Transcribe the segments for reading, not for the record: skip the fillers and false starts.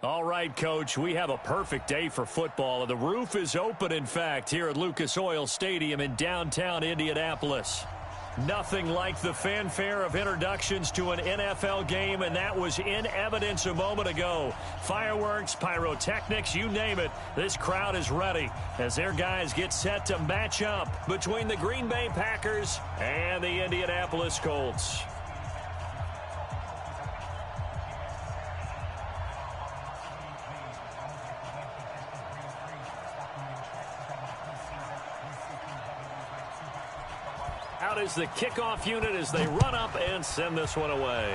All right, Coach, we have a perfect day for football. The roof is open, in fact, here at Lucas Oil Stadium in downtown Indianapolis. Nothing like the fanfare of introductions to an NFL game, and that was in evidence a moment ago. Fireworks, pyrotechnics, you name it. This crowd is ready as their guys get set to match up between the Green Bay Packers and the Indianapolis Colts. Out is the kickoff unit as they run up and send this one away.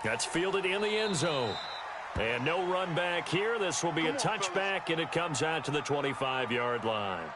That's fielded in the end zone. And no run back here. This will be a touchback, and it comes out to the 25-yard line.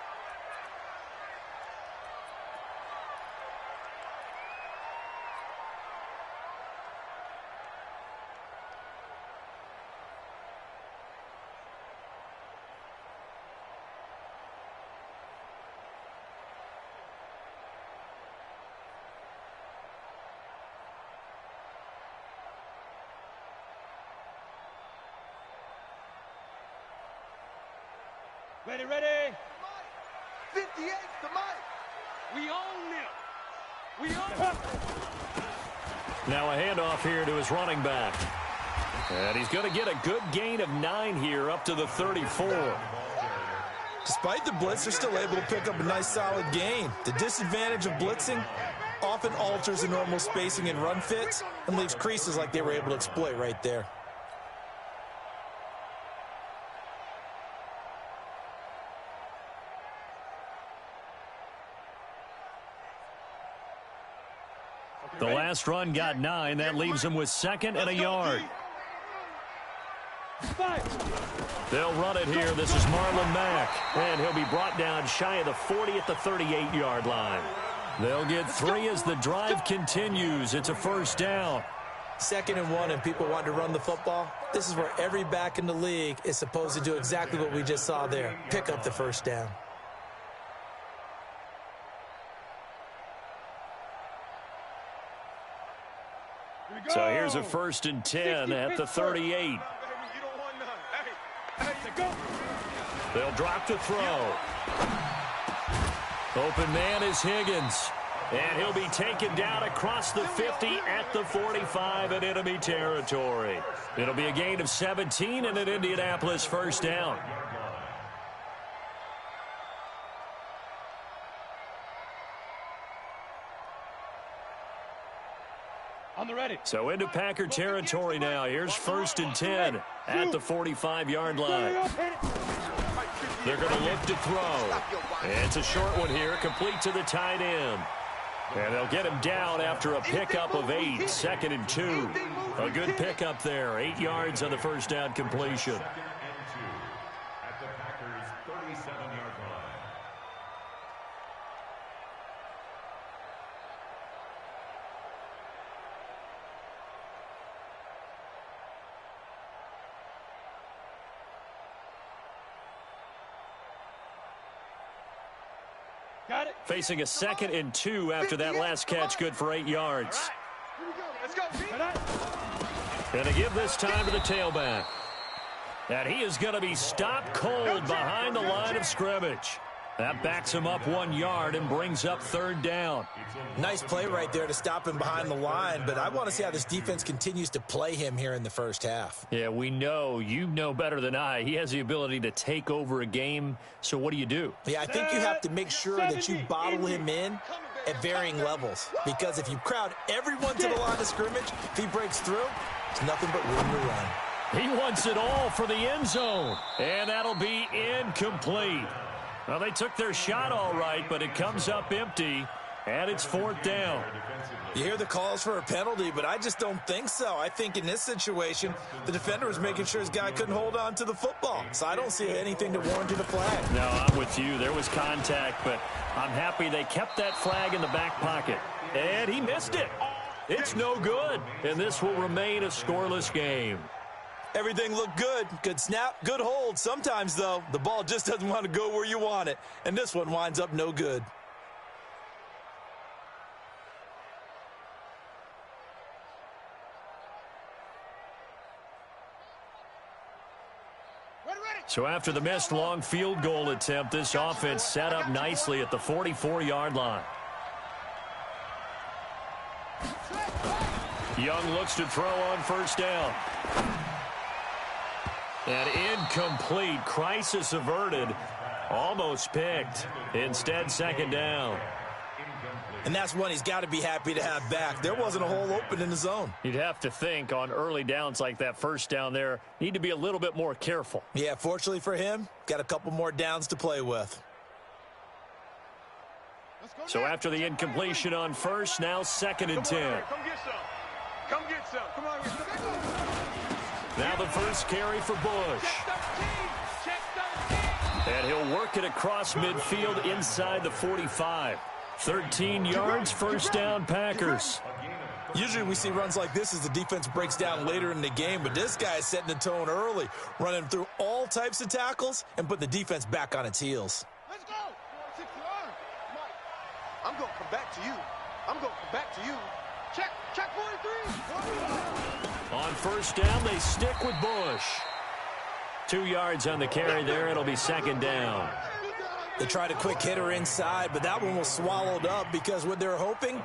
Ready, ready. 58, the mic. We own them. We own them. Now a handoff here to his running back. And he's going to get a good gain of 9 here up to the 34. Despite the blitz, they're still able to pick up a nice solid gain. The disadvantage of blitzing often alters the normal spacing and run fits and leaves creases like they were able to exploit right there. The last run got 9. That leaves him with 2nd and a yard. They'll run it here. This is Marlon Mack. And he'll be brought down shy of the 40 at the 38-yard line. They'll get 3 as the drive continues. It's a first down. 2nd and 1, and people want to run the football. This is where every back in the league is supposed to do exactly what we just saw there. Pick up the first down. So here's a 1st and 10 at the 38. They'll drop to throw. Open man is Higgins. And he'll be taken down across the 50 at the 45 in enemy territory. It'll be a gain of 17 and an Indianapolis first down. On the ready. So into Packer territory now. Here's 1st and 10 at the 45-yard line. They're going to look to throw. And it's a short one here, complete to the tight end. And they'll get him down after a pickup of 8, 2nd and 2. A good pickup there, 8 yards on the first down completion. At the Packers' 37-yard line. Got it. Facing a 2nd and 2 after that last catch, good for 8 yards. Let's go. And to give this time to the tailback. And he is going to be stopped cold behind the line of scrimmage. That backs him up 1 yard and brings up 3rd down. Nice play right there to stop him behind the line, but I want to see how this defense continues to play him here in the first half. Yeah, we know. You know better than I. He has the ability to take over a game, so what do you do? Yeah, I think you have to make sure that you bottle him in at varying levels, because if you crowd everyone to the line of scrimmage, if he breaks through, it's nothing but room to run. He wants it all for the end zone, and that'll be incomplete. Well, they took their shot all right, but it comes up empty, and it's 4th down. You hear the calls for a penalty, but I just don't think so. I think in this situation, the defender was making sure his guy couldn't hold on to the football. So I don't see anything to warrant a flag. No, I'm with you. There was contact, but I'm happy they kept that flag in the back pocket. And he missed it. It's no good, and this will remain a scoreless game. Everything looked good. Good snap, good hold. Sometimes, though, the ball just doesn't want to go where you want it. And this one winds up no good. So after the missed long field goal attempt, this offense set up nicely at the 44-yard line. Young looks to throw on first down. And incomplete. Crisis averted. Almost picked. Instead, second down. And that's one he's got to be happy to have back. There wasn't a hole open in the zone. You'd have to think on early downs like that first down there, need to be a little bit more careful. Yeah, fortunately for him, got a couple more downs to play with. So after the incompletion on first, now second and 10. Come get some. Come get some. Come on. Now the first carry for Bush. Check 13. And he'll work it across midfield inside the 45. 13 yards, first down, Packers. Usually we see runs like this as the defense breaks down later in the game, but this guy is setting the tone early, running through all types of tackles and put the defense back on its heels. Let's go. I'm going to come back to you. I'm going to come back to you. Check 43. On first down, they stick with Bush. 2 yards on the carry there. It'll be second down. They tried a quick hitter inside, but that one was swallowed up because what they're hoping,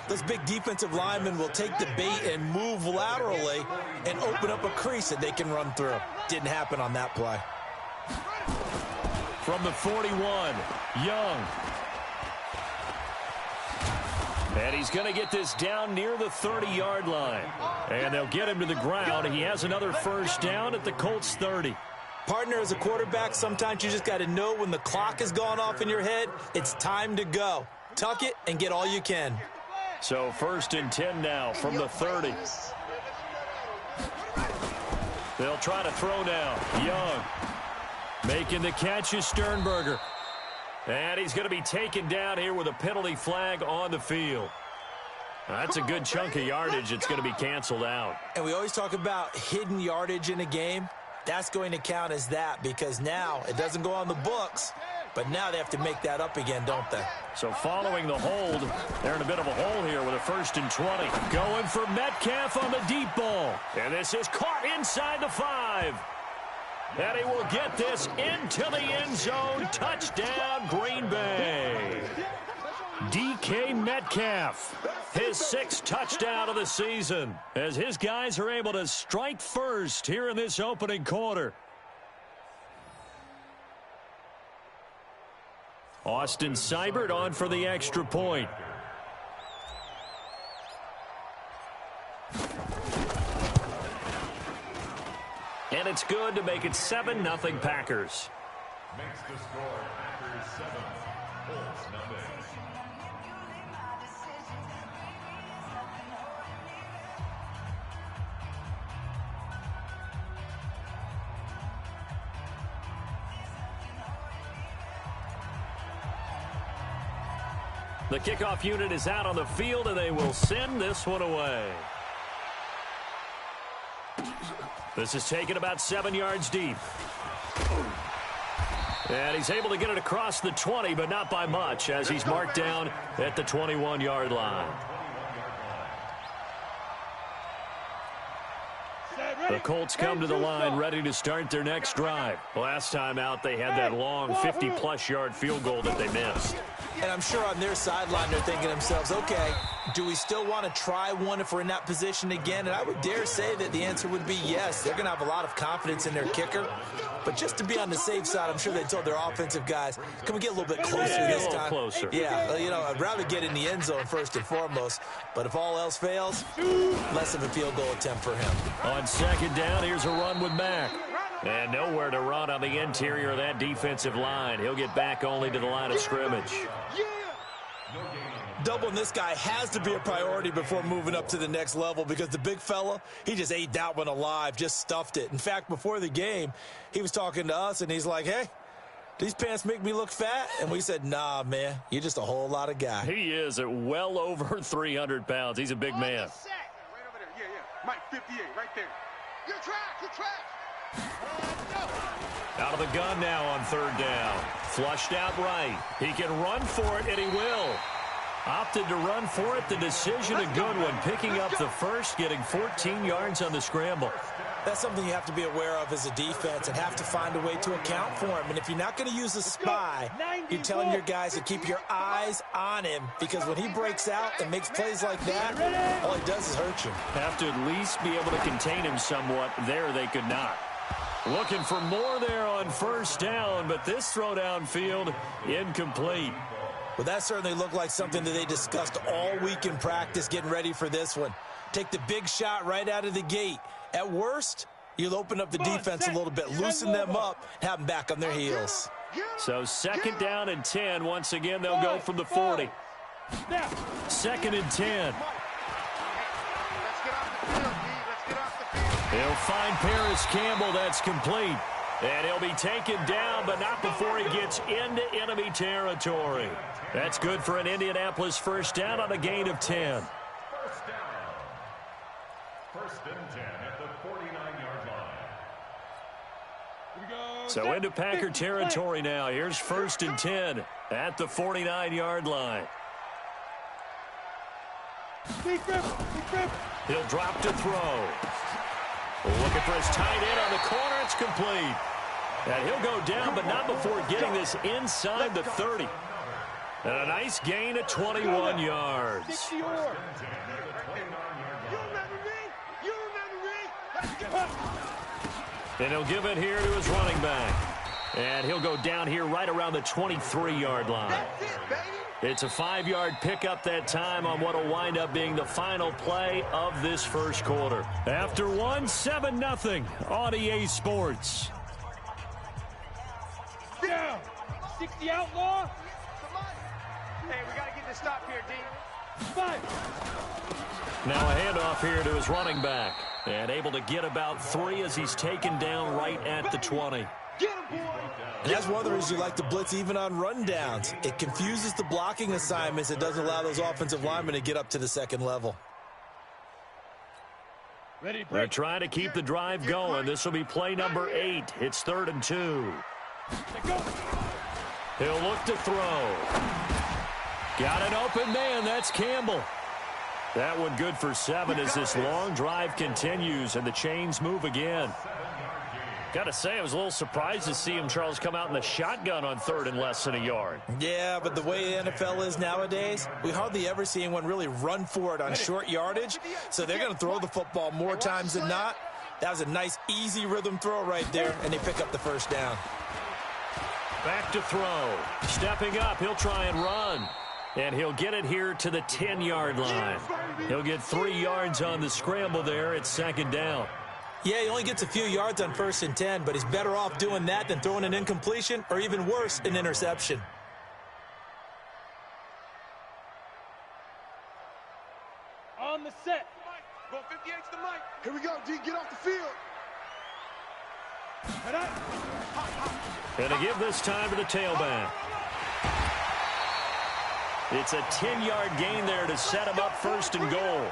those big defensive linemen will take the bait and move laterally and open up a crease that they can run through. Didn't happen on that play. From the 41, Young. And he's going to get this down near the 30-yard line. And they'll get him to the ground. He has another first down at the Colts 30. Partner, as a quarterback, sometimes you just got to know when the clock has gone off in your head, it's time to go. Tuck it and get all you can. So first and 10 now from the 30. They'll try to throw now. Young making the catch is Sternberger. And he's going to be taken down here with a penalty flag on the field. That's a good chunk of yardage. It's going to be canceled out. And we always talk about hidden yardage in a game. That's going to count as that because now it doesn't go on the books, but now they have to make that up again, don't they? So following the hold, they're in a bit of a hole here with a first and 20. Going for Metcalf on the deep ball. And this is caught inside the 5. And he will get this into the end zone. Touchdown, Green Bay. DK Metcalf, his 6th touchdown of the season, as his guys are able to strike first here in this opening quarter. Austin Seibert on for the extra point. And it's good to make it 7-0 Packers. Makes the score Packers 7, Colts 0. The kickoff unit is out on the field, and they will send this one away. This is taken about 7 yards deep. And he's able to get it across the 20, but not by much, as he's marked down at the 21-yard line. The Colts come to the line ready to start their next drive. Last time out, they had that long 50-plus yard field goal that they missed. And I'm sure on their sideline they're thinking to themselves, okay, do we still want to try one if we're in that position again? And I would dare say that the answer would be yes. They're going to have a lot of confidence in their kicker. But just to be on the safe side, I'm sure they told their offensive guys, can we get a little bit closer this time? A little closer. Yeah, you know, I'd rather get in the end zone first and foremost. But if all else fails, less of a field goal attempt for him. On second down, here's a run with Mack. And nowhere to run on the interior of that defensive line. He'll get back only to the line of scrimmage. Doubling this guy has to be a priority before moving up to the next level because the big fella, he just ate that one alive, just stuffed it. In fact, before the game, he was talking to us, and he's like, hey, these pants make me look fat? And we said, nah, man, you're just a whole lot of guy. He is at well over 300 pounds. He's a big man. Right over there. Yeah. Mike 58, right there. You're trash. Out of the gun now on third down. Flushed out right. He can run for it, and he will. Opted to run for it. The decision a good one. Picking up the first, getting 14 yards on the scramble. That's something you have to be aware of as a defense and have to find a way to account for him. And if you're not going to use a spy, you're telling your guys to keep your eyes on him, because when he breaks out and makes plays like that, all he does is hurt you. Have to at least be able to contain him somewhat. There they could not. Looking for more there on first down, but this throw downfield incomplete. Well, that certainly looked like something that they discussed all week in practice getting ready for this one. Take the big shot right out of the gate. At worst, you'll open up the defense a little bit, loosen them up, have them back on their heels. So 2nd down and 10. Once again, they'll go from the 40. 2nd and 10. He'll find Paris Campbell. That's complete. And he'll be taken down, but not before he gets into enemy territory. That's good for an Indianapolis first down on a gain of 10. First down. 1st and 10 at the 49-yard line. So into Packer territory now. Here's 1st and 10 at the 49-yard line. He'll drop to throw. Looking for his tight end on the corner. It's complete. And he'll go down, but not before getting this inside the 30. And a nice gain of 21 yards. And he'll give it here to his running back. And he'll go down here right around the 23-yard line. It's a 5-yard pickup that time on what will wind up being the final play of this first quarter. After one, 7-0 on EA Sports. Down. 60 outlaw. Hey, we got to get this stop here, D. 5. Now a handoff here to his running back. And able to get about 3 as he's taken down right at the 20. Get him, boy. And that's one of the reasons you like to blitz even on rundowns. It confuses the blocking assignments. It doesn't allow those offensive linemen to get up to the second level. Ready, They're trying to keep the drive going. This will be play number 8. It's 3rd and 2. He'll look to throw. Got an open man. That's Campbell. That one good for 7 as this long drive continues and the chains move again. Got to say, I was a little surprised to see him, Charles, come out in the shotgun on 3rd and less than a yard. Yeah, but the way the NFL is nowadays, we hardly ever see anyone really run for it on short yardage. So they're going to throw the football more times than not. That was a nice, easy rhythm throw right there, and they pick up the first down. Back to throw. Stepping up, he'll try and run. And he'll get it here to the 10-yard line. He'll get 3 yards on the scramble there. It's 2nd down. Yeah, he only gets a few yards on 1st and 10, but he's better off doing that than throwing an incompletion or even worse, an interception. On the set. Go 58's the mic. Here we go, D. Get off the field. And to give this time to the tailback. It's a 10-yard gain there to set him up 1st and goal.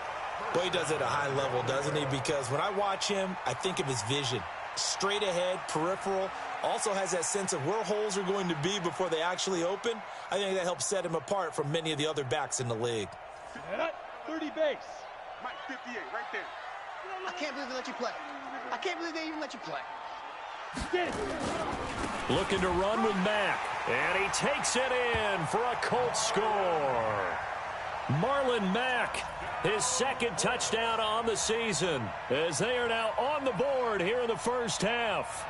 Boy, he does it at a high level, doesn't he? Because when I watch him, I think of his vision. Straight ahead, peripheral. Also has that sense of where holes are going to be before they actually open. I think that helps set him apart from many of the other backs in the league. 30 base. Mike, 58, right there. I can't believe they let you play. I can't believe they even let you play. Get it. Looking to run with Mack. And he takes it in for a Colts score. Marlon Mack, his 2nd touchdown on the season, as they are now on the board here in the first half.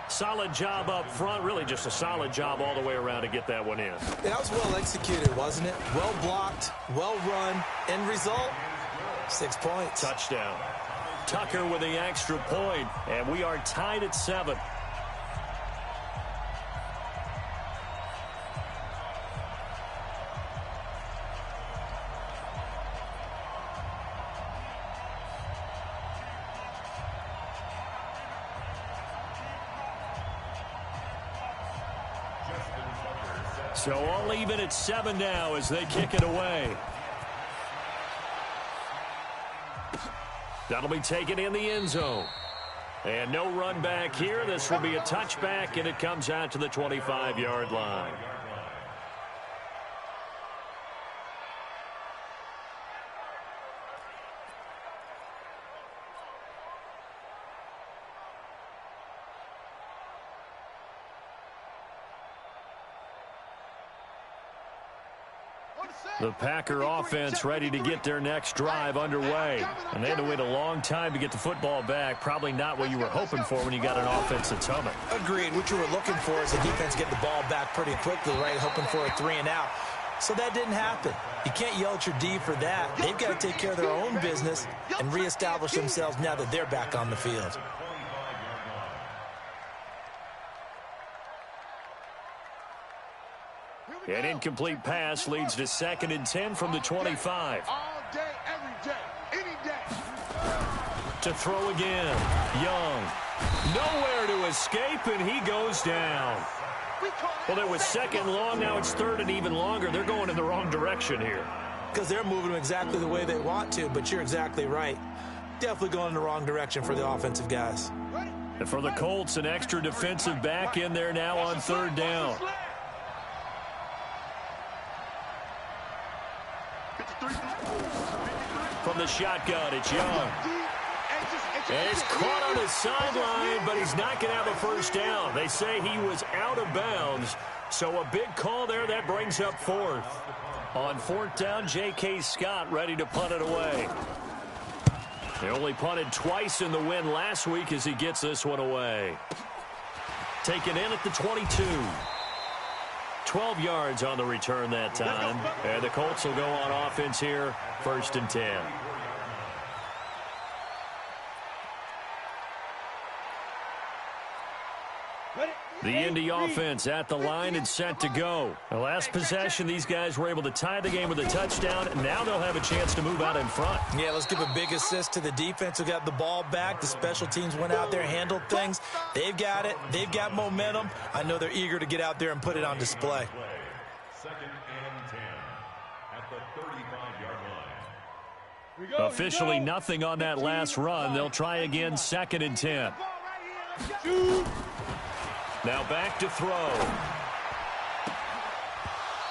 Solid job up front, really just a solid job all the way around to get that one in. That was well executed, wasn't it? Well blocked, well run. End result, 6 points. Touchdown. Tucker with the extra point, and we are tied at 7. So all even at 7 now as they kick it away. That'll be taken in the end zone. And no run back here. This will be a touchback, and it comes out to the 25-yard line. The Packer offense ready to get their next drive underway. And they had to wait a long time to get the football back. Probably not what you were hoping for when you got an offense that's humming. Agreed. What you were looking for is the defense get the ball back pretty quickly, right? Hoping for a 3-and-out. So that didn't happen. You can't yell at your D for that. They've got to take care of their own business and reestablish themselves now that they're back on the field. An incomplete pass leads to 2nd and 10 from the 25. All day, every day, any day. To throw again. Young. Nowhere to escape, and he goes down. Well, it was 2nd long. Now it's 3rd and even longer. They're going in the wrong direction here. Because they're moving them exactly the way they want to, but you're exactly right. Definitely going in the wrong direction for the offensive guys. And for the Colts, an extra defensive back in there now on 3rd down. From the shotgun, it's Young. And it's caught on the sideline, but he's not going to have a first down. They say he was out of bounds, so a big call there. That brings up 4th. On 4th down, J.K. Scott ready to punt it away. They only punted twice in the win last week as he gets this one away. Taken in at the 22. 12 yards on the return that time. And the Colts will go on offense here, 1st and 10. The Indy offense at the line and set to go. The last possession, these guys were able to tie the game with a touchdown, and now they'll have a chance to move out in front. Yeah, let's give a big assist to the defense who got the ball back. The special teams went out there, handled things. They've got it. They've got momentum. I know they're eager to get out there and put it on display. 2nd and 10 at the 35-yard line. Officially nothing on that last run. They'll try again, 2nd and 10. Now back to throw.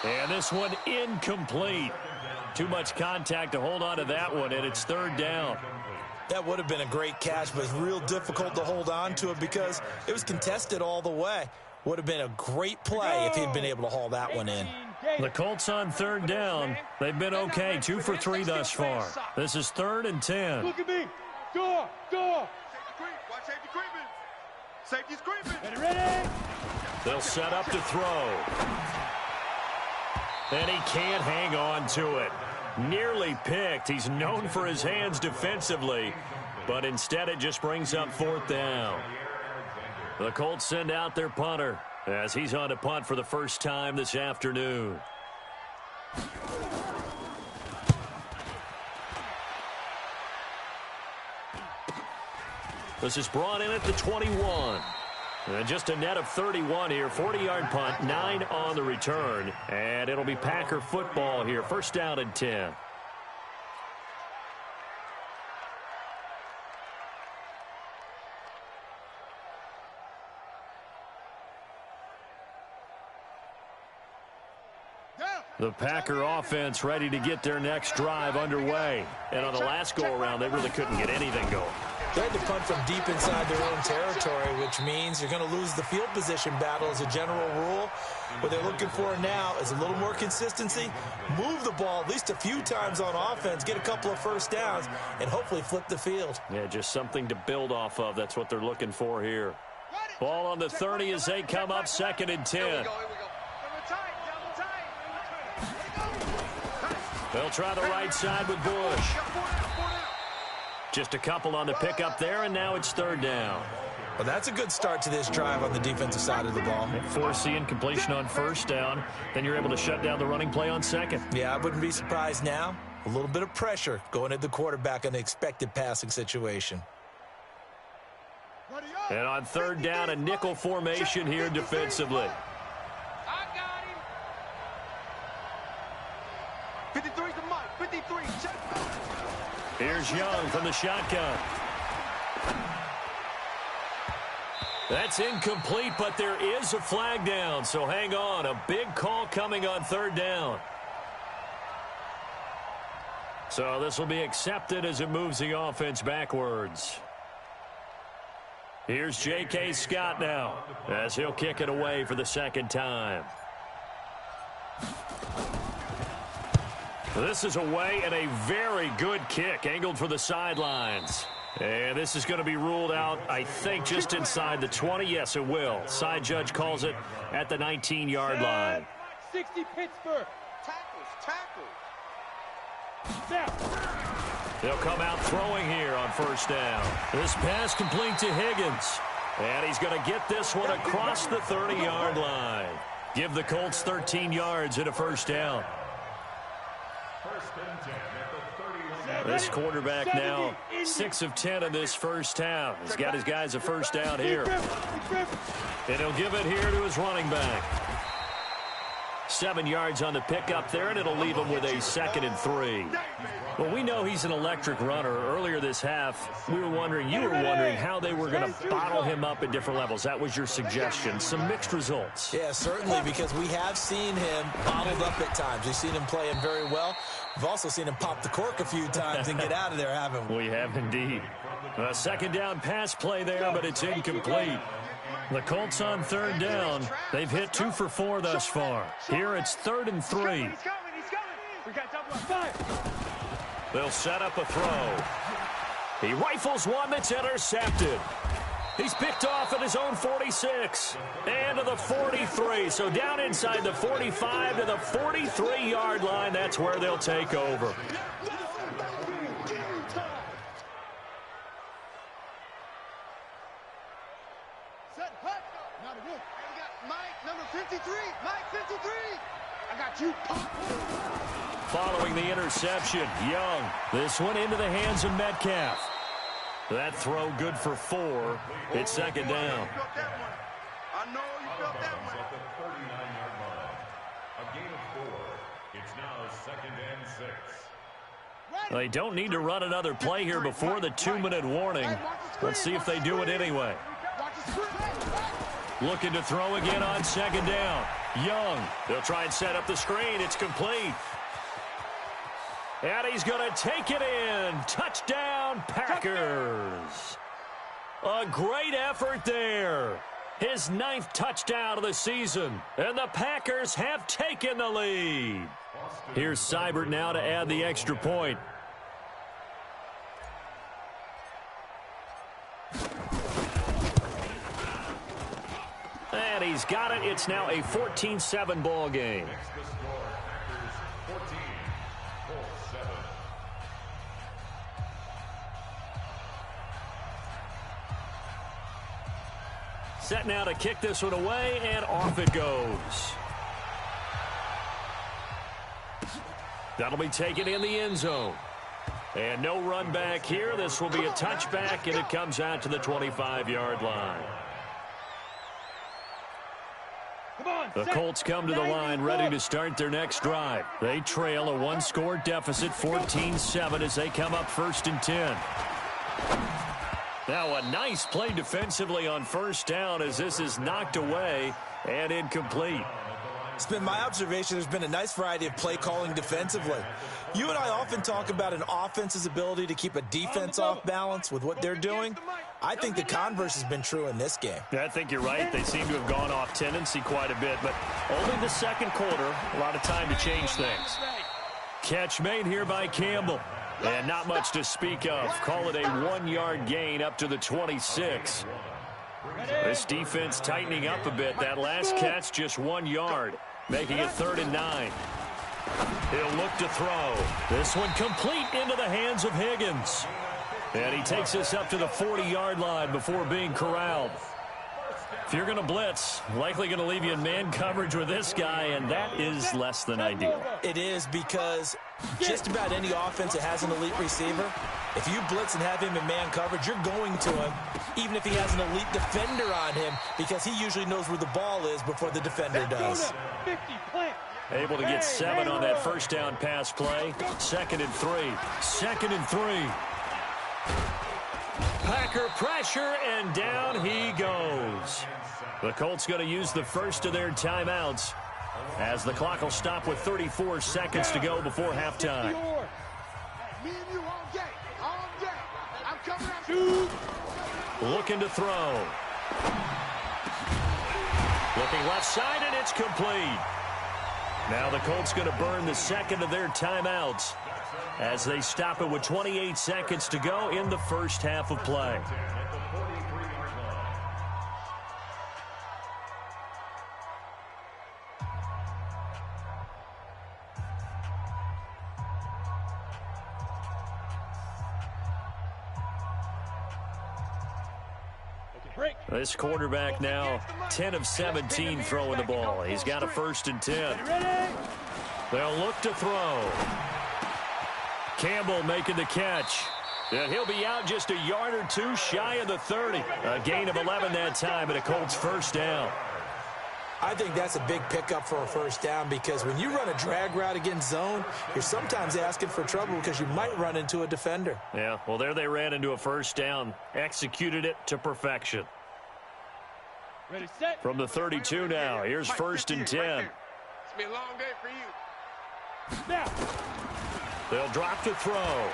And this one incomplete. Too much contact to hold on to that one, and it's 3rd down. That would have been a great catch, but it's real difficult to hold on to it because it was contested all the way. Would have been a great play if he'd been able to haul that one in. The Colts on 3rd down. They've been okay, 2 for 3 thus far. This is 3rd and 10. Look at me. Door. Watch safety creeping. Safety's creeping. Ready? They'll set up to throw. And he can't hang on to it. Nearly picked. He's known for his hands defensively, but instead it just brings up 4th down. The Colts send out their punter as he's on to punt for the first time this afternoon. This is brought in at the 21. And just a net of 31 here. 40-yard punt, 9 on the return. And it'll be Packer football here. 1st down and 10. The Packer offense ready to get their next drive underway. And on the last go-around, they really couldn't get anything going. They had to punt from deep inside their own territory, which means you're going to lose the field position battle as a general rule. What they're looking for now is a little more consistency, move the ball at least a few times on offense, get a couple of first downs, and hopefully flip the field. Yeah, just something to build off of. That's what they're looking for here. Ball on the 30 as they come up, 2nd and 10. They'll try the right side with Bush. Just a couple on the pickup there, and now it's 3rd down. Well, that's a good start to this drive on the defensive side of the ball. Force the incompletion on 1st down. Then you're able to shut down the running play on 2nd. Yeah, I wouldn't be surprised now. A little bit of pressure going at the quarterback on the expected passing situation. And on 3rd down, a nickel formation here defensively. 53's the mic. 53. Check. Here's Young from the shotgun. That's incomplete, but there is a flag down, so hang on. A big call coming on 3rd down. So this will be accepted as it moves the offense backwards. Here's J.K. Scott now as he'll kick it away for the 2nd time. This is away and a very good kick angled for the sidelines. And this is going to be ruled out, I think, just inside the 20. Yes, it will. Side judge calls it at the 19-yard line. 60 Pittsburgh. Tackles. They'll come out throwing here on first down. This pass complete to Higgins. And he's going to get this one across the 30-yard line. Give the Colts 13 yards and a first down. This quarterback now 6 of 10 in this first half. He's got his guys a first down here. And he'll give it here to his running back. 7 yards on the pickup there, and it'll leave him with a 2nd and 3. Well, we know he's an electric runner. Earlier this half, you were wondering how they were going to bottle him up at different levels. That was your suggestion. Some mixed results. Yeah, certainly, because we have seen him bottled up at times. We've seen him playing very well. We've also seen him pop the cork a few times and get out of there, haven't we? We have indeed. A second down pass play there, but it's incomplete. The Colts on third down. They've hit 2 for 4 thus far. Here it's 3rd and 3. He's coming. We got double five. They'll set up a throw. He rifles one that's intercepted. He's picked off at his own 46 and to the 43. So down inside the 45 to the 43-yard line. That's where they'll take over. Number 53. Mike 53. I got you. Following the interception, Young. This one into the hands of Metcalf. That throw good for 4. It's 2nd down. I know you felt that one. At the 39-yard line. A gain of 4. It's now 2nd and 6. They don't need to run another play here before the 2-minute warning. Let's see if they do it anyway. Looking to throw again on 2nd down. Young. They'll try and set up the screen. It's complete. And he's going to take it in. Touchdown, Packers. A great effort there. His 9th touchdown of the season. And the Packers have taken the lead. Here's Seibert now to add the extra point. And he's got it. It's now a 14-7 ball game. Set now to kick this one away, and off it goes. That'll be taken in the end zone. And no run back here. This will be a touchback, and it comes out to the 25-yard line. The Colts come to the line ready to start their next drive. They trail a 1-score deficit, 14-7, as they come up 1st and 10. Now a nice play defensively on first down as this is knocked away and incomplete. It's been my observation there's been a nice variety of play calling defensively. You and I often talk about an offense's ability to keep a defense off balance with what they're doing. I think the converse has been true in this game. I think you're right. They seem to have gone off tendency quite a bit, but only the second quarter, a lot of time to change things. Catch made here by Campbell. And not much to speak of. Call it a 1-yard gain up to the 26. This defense tightening up a bit. That last catch just 1 yard, making it 3rd and 9. He'll look to throw. This one complete into the hands of Higgins. And he takes this up to the 40-yard line before being corralled. If you're going to blitz, likely going to leave you in man coverage with this guy, and that is less than ideal. It is, because just about any offense that has an elite receiver, if you blitz and have him in man coverage, you're going to him, even if he has an elite defender on him, because he usually knows where the ball is before the defender does. Able to get 7 on that first down pass play. 2nd and 3. 2nd and 3. Packer pressure, and down he goes. The Colts going to use the first of their timeouts as the clock will stop with 34 seconds to go before halftime. Looking to throw. Looking left side, and it's complete. Now the Colts going to burn the second of their timeouts as they stop it with 28 seconds to go in the first half of play. This quarterback now 10 of 17 throwing the ball. He's got a 1st and 10. They'll look to throw. Campbell making the catch. And he'll be out just a yard or two shy of the 30. A gain of 11 that time and a Colts 1st down. I think that's a big pickup for a 1st down because when you run a drag route against zone, you're sometimes asking for trouble because you might run into a defender. Yeah, well, there they ran into a 1st down. Executed it to perfection. Ready, set. From the 32 now, here's 1st and 10. It's been a long day for you. Now. They'll drop to throw.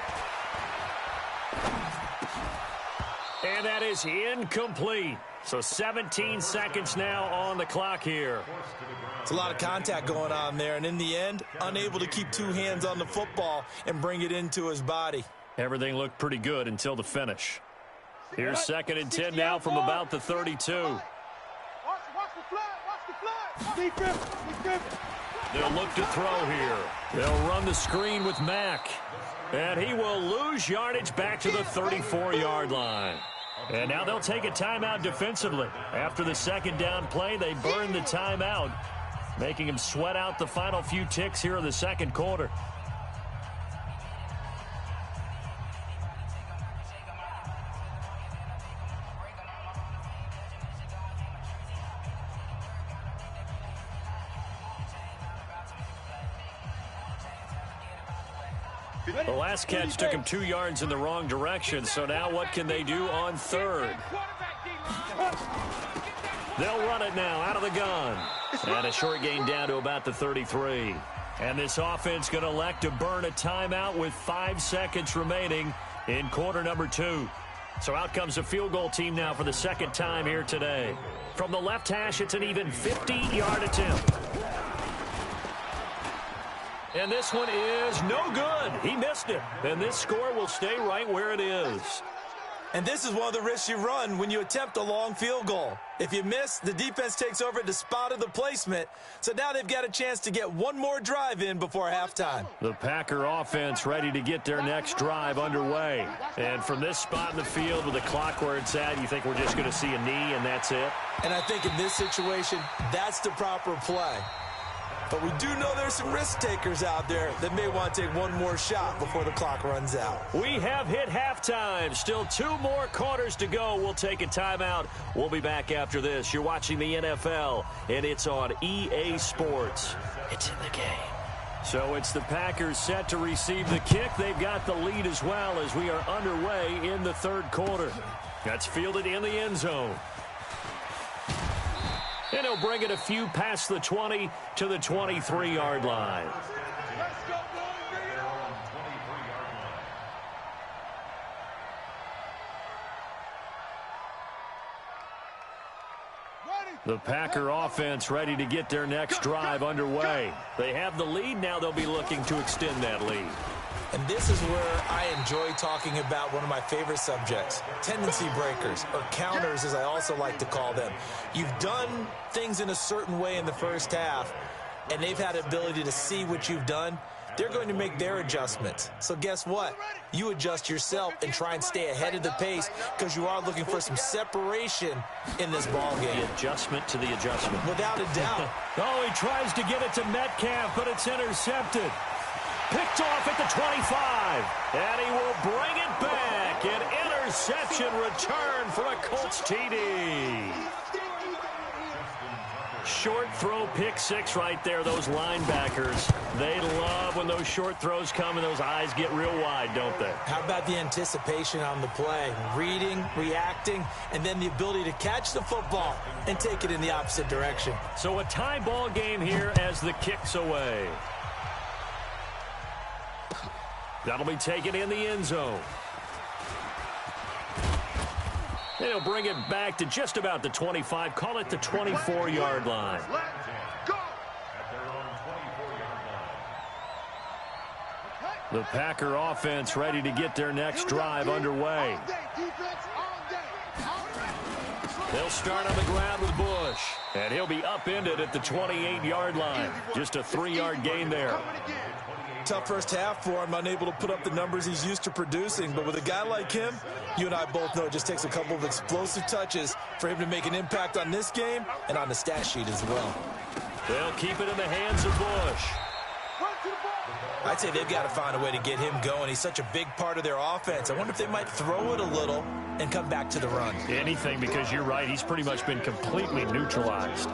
And that is incomplete. So 17 seconds now on the clock here. It's a lot of contact going on there, and in the end, unable to keep 2 hands on the football and bring it into his body. Everything looked pretty good until the finish. Here's 2nd and 10 now from about the 32. They'll look to throw here. They'll run the screen with Mack. And he will lose yardage back to the 34-yard line. And now they'll take a timeout defensively. After the 2nd down play, they burn the timeout, making him sweat out the final few ticks here in the 2nd quarter. The last catch took him 2 yards in the wrong direction, so now what can they do on 3rd? They'll run it now out of the gun. And a short gain down to about the 33. And this offense going to elect to burn a timeout with 5 seconds remaining in quarter number 2. So out comes a field goal team now for the 2nd time here today. From the left hash, it's an even 50-yard attempt. And this one is no good. He missed it. And this score will stay right where it is. And this is one of the risks you run when you attempt a long field goal. If you miss, the defense takes over at the spot of the placement. So now they've got a chance to get one more drive in before halftime. The Packer offense ready to get their next drive underway. And from this spot in the field with the clock where it's at, you think we're just going to see a knee and that's it? And I think in this situation, that's the proper play. But we do know there's some risk takers out there that may want to take one more shot before the clock runs out. We have hit halftime. Still 2 more quarters to go. We'll take a timeout. We'll be back after this. You're watching the NFL, and it's on EA Sports. It's in the game. So it's the Packers set to receive the kick. They've got the lead as well as we are underway in the 3rd quarter. That's fielded in the end zone. And he'll bring it a few past the 20 to the 23-yard line. The Packer offense ready to get their next drive underway. They have the lead. Now they'll be looking to extend that lead. And this is where I enjoy talking about one of my favorite subjects, tendency breakers, or counters as I also like to call them. You've done things in a certain way in the first half, and they've had the ability to see what you've done. They're going to make their adjustments. So guess what? You adjust yourself and try and stay ahead of the pace because you are looking for some separation in this ball game. The adjustment to the adjustment. Without a doubt. Oh, he tries to get it to Metcalf, but it's intercepted. Picked off at the 25, and he will bring it back. An interception return for a Colts TD. Short throw, pick 6 right there. Those linebackers, they love when those short throws come and those eyes get real wide, don't they? How about the anticipation on the play? Reading, reacting, and then the ability to catch the football and take it in the opposite direction. So a tie ball game here as the kick's away. That'll be taken in the end zone. They'll bring it back to just about the 25. Call it the 24-yard line. The Packer offense ready to get their next drive underway. They'll start on the ground with Bush, and he'll be upended at the 28-yard line. Just a 3-yard gain there. Tough first half for him, unable to put up the numbers he's used to producing. But with a guy like him, you and I both know it just takes a couple of explosive touches for him to make an impact on this game and on the stat sheet as well. They'll keep it in the hands of Bush. I'd say they've got to find a way to get him going. He's such a big part of their offense. I wonder if they might throw it a little and come back to the run. Anything, because you're right. He's pretty much been completely neutralized.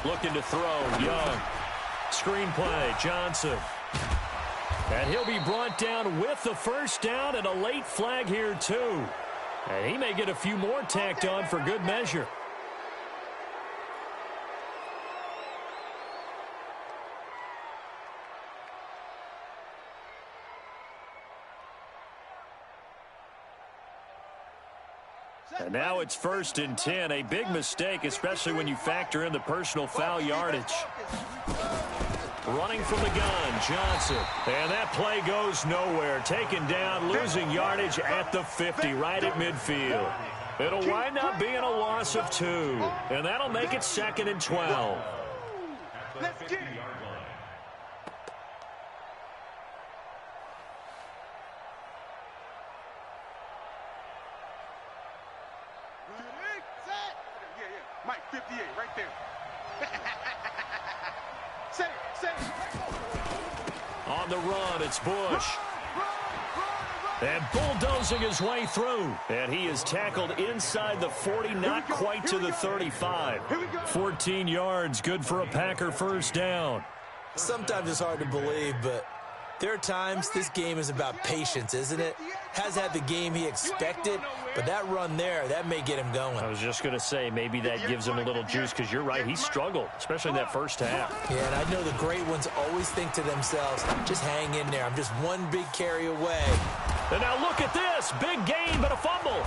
Looking to throw, Young. Screenplay, Johnson. And he'll be brought down with the first down and a late flag here, too. And he may get a few more tacked on for good measure. And now it's 1st and 10, a big mistake, especially when you factor in the personal foul yardage. Running from the gun, Johnson. And that play goes nowhere. Taken down, losing yardage at the 50, right at midfield. It'll wind up being a loss of 2. And that'll make it 2nd and 12. Let's get it. Mike, 58, right there. Say it. On the run, it's Bush. And bulldozing his way through. And he is tackled inside the 40, not quite to the 35. 14 yards, good for a Packer first down. Sometimes it's hard to believe, but there are times this game is about patience, isn't it? Has had the game he expected, but that run there, that may get him going. I was just going to say, maybe that gives him a little juice, because you're right, he struggled, especially in that first half. Yeah, and I know the great ones always think to themselves, just hang in there. I'm just one big carry away. And now look at this. Big gain, but a fumble.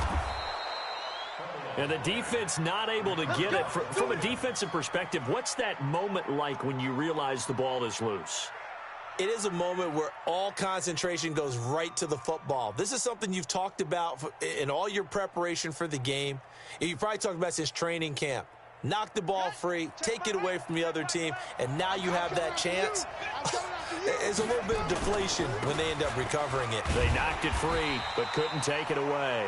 And the defense not able to get it. From a defensive perspective, what's that moment like when you realize the ball is loose? It is a moment where all concentration goes right to the football. This is something you've talked about in all your preparation for the game. You probably talked about since training camp. Knock the ball free, take it away from the other team, and now you have that chance. It's a little bit of deflation when they end up recovering it. They knocked it free, but couldn't take it away.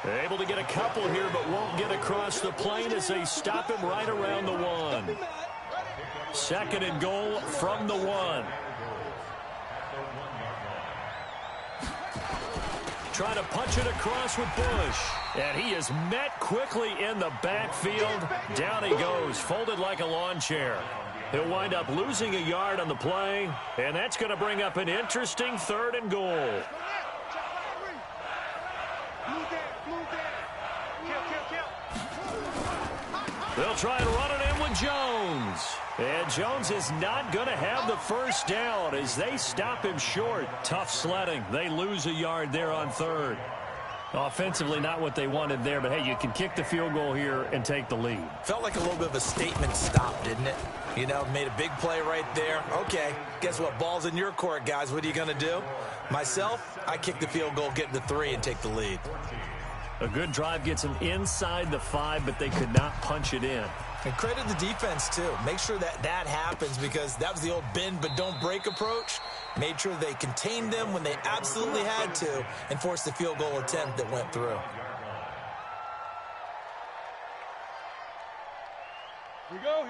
They're able to get a couple here, but won't get across the plane as they stop him right around the 1. 2nd and goal from the 1. Trying to punch it across with Bush. And he is met quickly in the backfield. Down he goes, folded like a lawn chair. He'll wind up losing a yard on the play, and that's going to bring up an interesting 3rd and goal. They'll try and run it in with Jones. And Jones is not going to have the first down as they stop him short. Tough sledding. They lose a yard there on 3rd. Offensively, not what they wanted there, but hey, you can kick the field goal here and take the lead. Felt like a little bit of a statement stop, didn't it? You know, made a big play right there. Okay, guess what? Ball's in your court, guys. What are you going to do? Myself, I kick the field goal, get the 3, and take the lead. A good drive gets them inside the 5, but they could not punch it in. And credit the defense, too. Make sure that happens, because that was the old bend but don't break approach. Made sure they contained them when they absolutely had to and forced the field goal attempt that went through.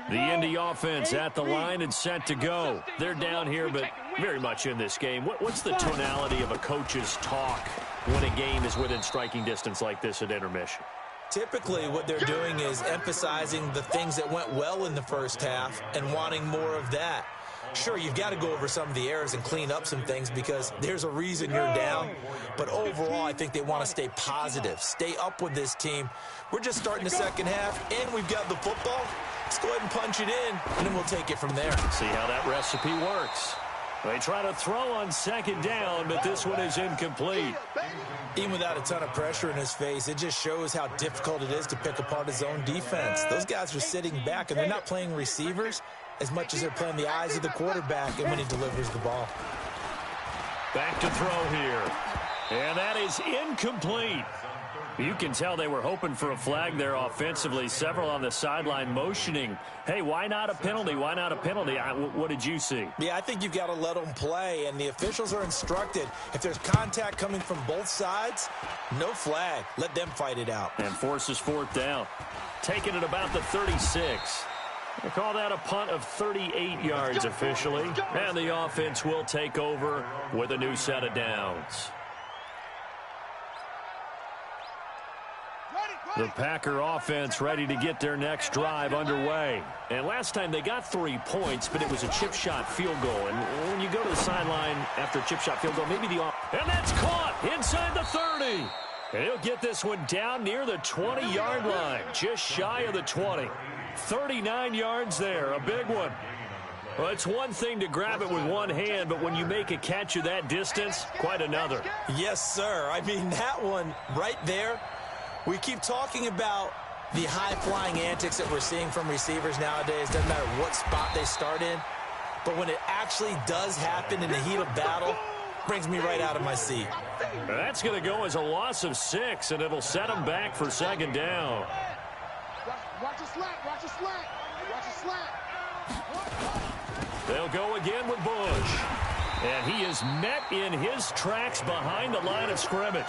The Indy offense at the line and set to go. They're down here, but very much in this game. What's the tonality of a coach's talk when a game is within striking distance like this at intermission? Typically, what they're doing is emphasizing the things that went well in the first half and wanting more of that. Sure, you've got to go over some of the errors and clean up some things because there's a reason you're down. But overall, I think they want to stay positive, stay up with this team. We're just starting the second half, and we've got the football. Let's go ahead and punch it in, and then we'll take it from there. See how that recipe works. They try to throw on second down, but this one is incomplete. Even without a ton of pressure in his face, it just shows how difficult it is to pick apart his own defense. Those guys are sitting back, and they're not playing receivers as much as they're playing the eyes of the quarterback and when he delivers the ball. Back to throw here. And that is incomplete. You can tell they were hoping for a flag there offensively. Several on the sideline motioning, hey, why not a penalty? Why not a penalty? What did you see? Yeah, I think you've got to let them play, and the officials are instructed. If there's contact coming from both sides, no flag. Let them fight it out. And forces fourth down. Taking it about the 36. They call that a punt of 38 yards officially. And the offense will take over with a new set of downs. The Packer offense ready to get their next drive underway. And last time they got 3 points, but it was a chip shot field goal. And when you go to the sideline after a chip shot field goal, maybe the and that's caught inside the 30. And he'll get this one down near the 20-yard line, just shy of the 20. 39 yards there, a big one. Well, it's one thing to grab it with one hand, but when you make a catch of that distance, quite another. Yes, sir. I mean, that one right there. We keep talking about the high-flying antics that we're seeing from receivers nowadays. Doesn't matter what spot they start in. But when it actually does happen in the heat of battle, brings me right out of my seat. That's going to go as a loss of 6, and it'll set them back for second down. Watch a slack, watch a slack, watch a slack. They'll go again with Bush. And he is met in his tracks behind the line of scrimmage.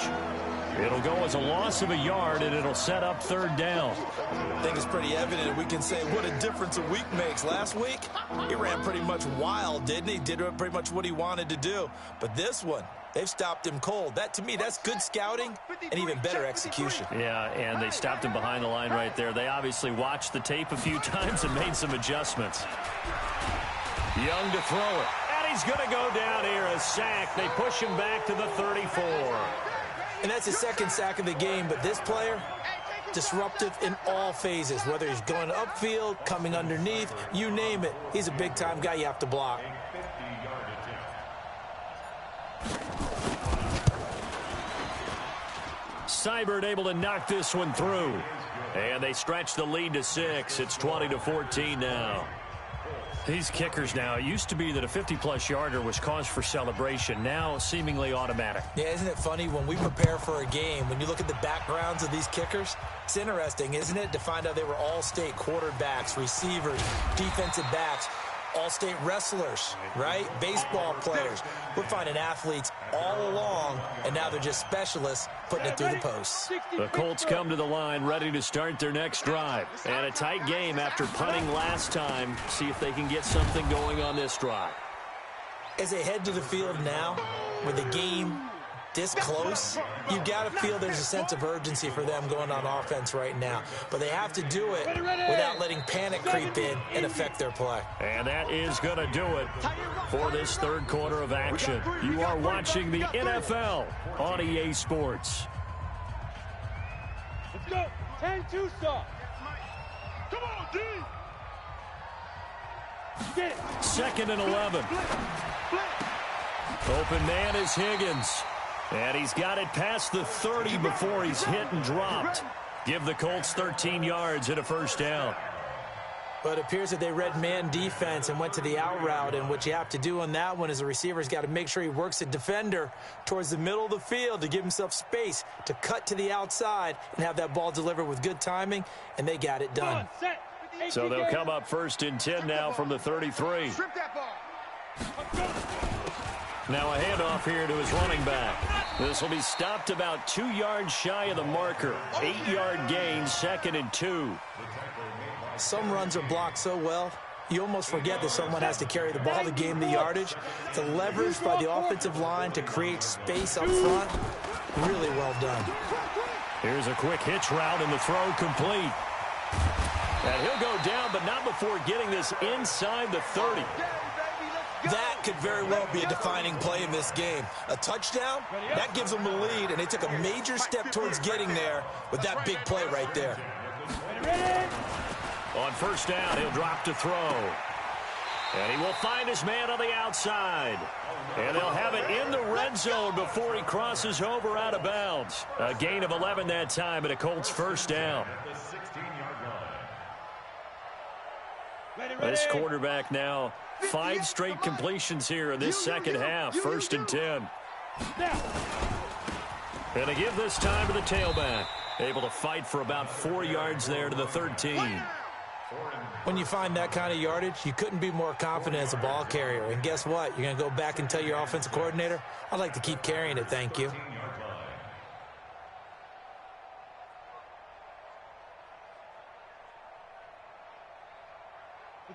It'll go as a loss of a yard, and it'll set up third down. I think it's pretty evident we can say what a difference a week makes. Last week, he ran pretty much wild, didn't he? Did pretty much what he wanted to do. But this one, they've stopped him cold. That, to me, that's good scouting and even better execution. Yeah, and they stopped him behind the line right there. They obviously watched the tape a few times and made some adjustments. Young to throw it. And he's going to go down here, a sack. They push him back to the 34. And that's his second sack of the game, but this player, disruptive in all phases, whether he's going upfield, coming underneath, you name it. He's a big-time guy you have to block. Seibert able to knock this one through. And they stretch the lead to 6. It's 20-14 now. These kickers now, it used to be that a 50-plus yarder was cause for celebration. Now, seemingly automatic. Yeah, isn't it funny? When we prepare for a game, when you look at the backgrounds of these kickers, it's interesting, isn't it, to find out they were all-state quarterbacks, receivers, defensive backs, all-state wrestlers, right? Baseball players. We're finding athletes all along, and now they're just specialists putting it through the posts. The Colts come to the line ready to start their next drive. And a tight game after punting last time. See if they can get something going on this drive. As they head to the field now, with the game this close, you got to feel there's a sense of urgency for them going on offense right now. But they have to do it without letting panic creep in and affect their play. And that is going to do it for this third quarter of action. You are watching the NFL on EA Sports. Let's go. 10-2 stop. Come on, D. Get it. 2nd and 11. Open man is Higgins. And he's got it past the 30 before he's hit and dropped. Give the Colts 13 yards and a first down. But it appears that they read man defense and went to the out route. And what you have to do on that one is the receiver's got to make sure he works the defender towards the middle of the field to give himself space to cut to the outside and have that ball delivered with good timing. And they got it done. So they'll come up 1st and 10 now from the 33. Strip that ball. Now a handoff here to his running back. This will be stopped about 2 yards shy of the marker. 8-yard gain, 2nd and 2. Some runs are blocked so well, you almost forget that someone has to carry the ball to gain the yardage. The leverage by the offensive line to create space up front, really well done. Here's a quick hitch route and the throw complete. And he'll go down, but not before getting this inside the 30. That could very well be a defining play in this game. A touchdown, that gives them the lead, and they took a major step towards getting there with that big play right there. On first down, he'll drop to throw. And he will find his man on the outside. And they'll have it in the red zone before he crosses over out of bounds. A gain of 11 that time, and a Colts first down. This quarterback now, 5 straight completions here in this second half. 1st and 10. And they give this time to the tailback. Able to fight for about 4 yards there to the 13. When you find that kind of yardage, you couldn't be more confident as a ball carrier. And guess what? You're going to go back and tell your offensive coordinator, I'd like to keep carrying it, thank you.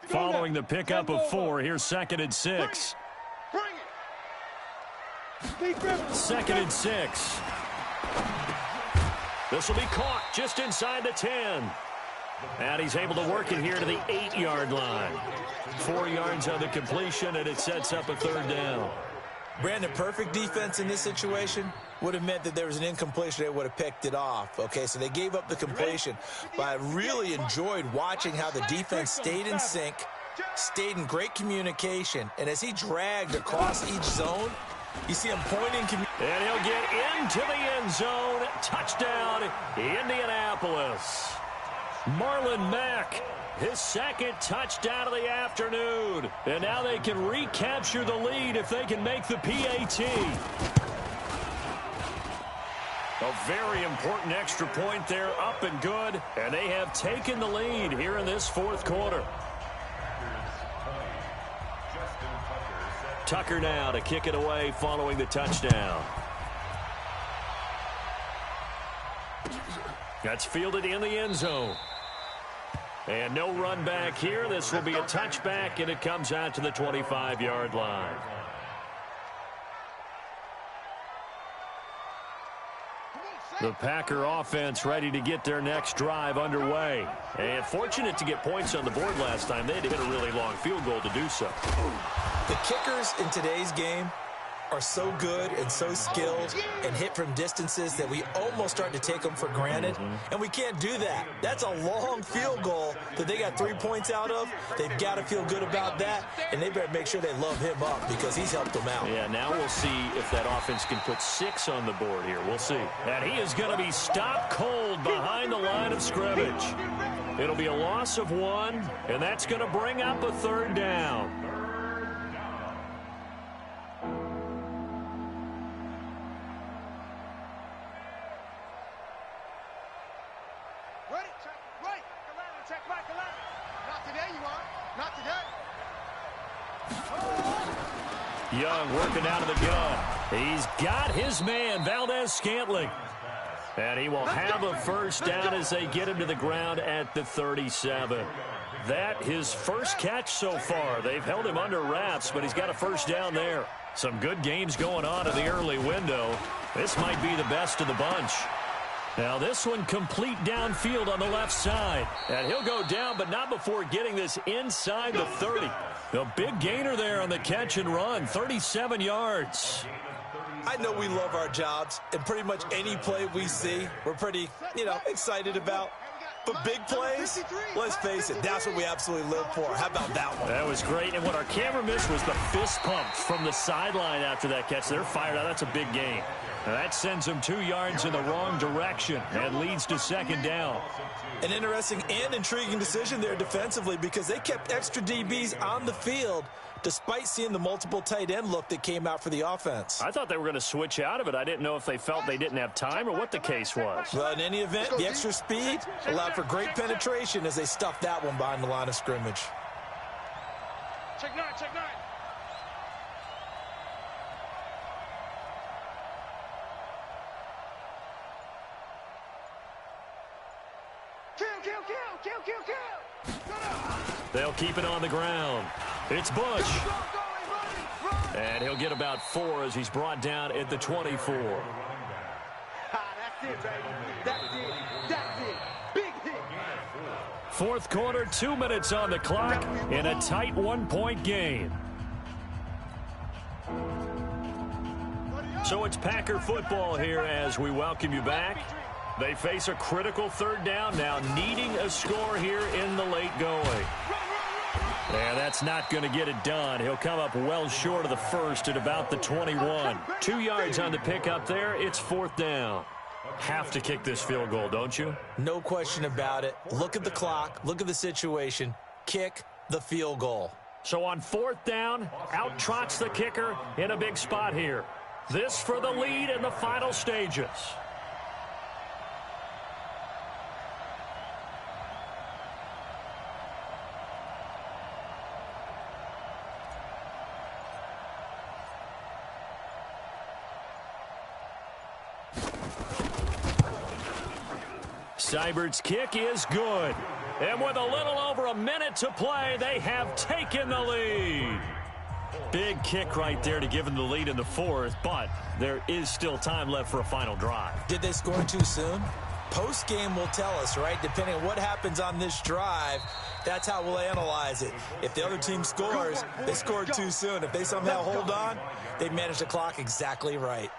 Following the pickup of 4, here's 2nd and 6. 2nd and 6. This will be caught just inside the 10. And he's able to work it here to the 8-yard line. 4 yards on the completion, and it sets up a 3rd down. Brandon, perfect defense in this situation would have meant that there was an incompletion. They would have picked it off. Okay, so they gave up the completion. But I really enjoyed watching how the defense stayed in sync, stayed in great communication. And as he dragged across each zone, you see him pointing. And he'll get into the end zone. Touchdown, Indianapolis. Marlon Mack, his 2nd touchdown of the afternoon. And now they can recapture the lead if they can make the PAT. A very important extra point there, up and good. And they have taken the lead here in this 4th quarter. Tucker now to kick it away following the touchdown. That's fielded in the end zone. And no run back here. This will be a touchback, and it comes out to the 25-yard line. The Packer offense ready to get their next drive underway. And fortunate to get points on the board last time. They had to hit a really long field goal to do so. The kickers in today's game are so good and so skilled and hit from distances that we almost start to take them for granted, and we can't do that. That's a long field goal that they got 3 points out of. They've got to feel good about that, and they better make sure they love him up because he's helped them out. Yeah, now we'll see if that offense can put 6 on the board here. We'll see. And he is going to be stopped cold behind the line of scrimmage. It'll be a loss of 1, and that's going to bring up a 3rd down. Young working out of the gun. He's got his man, Valdez-Scantling. And he will have a 1st down as they get him to the ground at the 37. That his first catch so far. They've held him under wraps, but he's got a 1st down there. Some good games going on in the early window. This might be the best of the bunch. Now this one complete downfield on the left side. And he'll go down, but not before getting this inside the 30. The big gainer there on the catch and run, 37 yards. I know we love our jobs, and pretty much any play we see, we're pretty, excited about. But big plays, let's face it, that's what we absolutely live for. How about that one? That was great, and what our camera missed was the fist pumps from the sideline after that catch. They're fired out. That's a big gain. Now that sends them 2 yards in the wrong direction and leads to 2nd down. An interesting and intriguing decision there defensively because they kept extra DBs on the field despite seeing the multiple tight end look that came out for the offense. I thought they were going to switch out of it. I didn't know if they felt they didn't have time or what the case was. Well, in any event, the extra speed allowed for great penetration as they stuffed that one behind the line of scrimmage. Check 9, check 9. Kill. They'll keep it on the ground. It's Bush. And he'll get about 4 as he's brought down at the 24. That's it, baby. That's it. Big hit. 4th quarter, 2 minutes on the clock in a tight 1-point game. So it's Packer football here as we welcome you back. They face a critical 3rd down now, needing a score here in the late going. And that's not going to get it done. He'll come up well short of the first at about the 21. 2 yards on the pickup there. It's 4th down. Have to kick this field goal, don't you? No question about it. Look at the clock. Look at the situation. Kick the field goal. So on 4th down, out trots the kicker in a big spot here. This for the lead in the final stages. Seibert's kick is good. And with a little over a minute to play, they have taken the lead. Big kick right there to give them the lead in the 4th, but there is still time left for a final drive. Did they score too soon? Post-game will tell us, right? Depending on what happens on this drive, that's how we'll analyze it. If the other team scores, they scored too soon. If they somehow hold on, they managed the clock exactly right.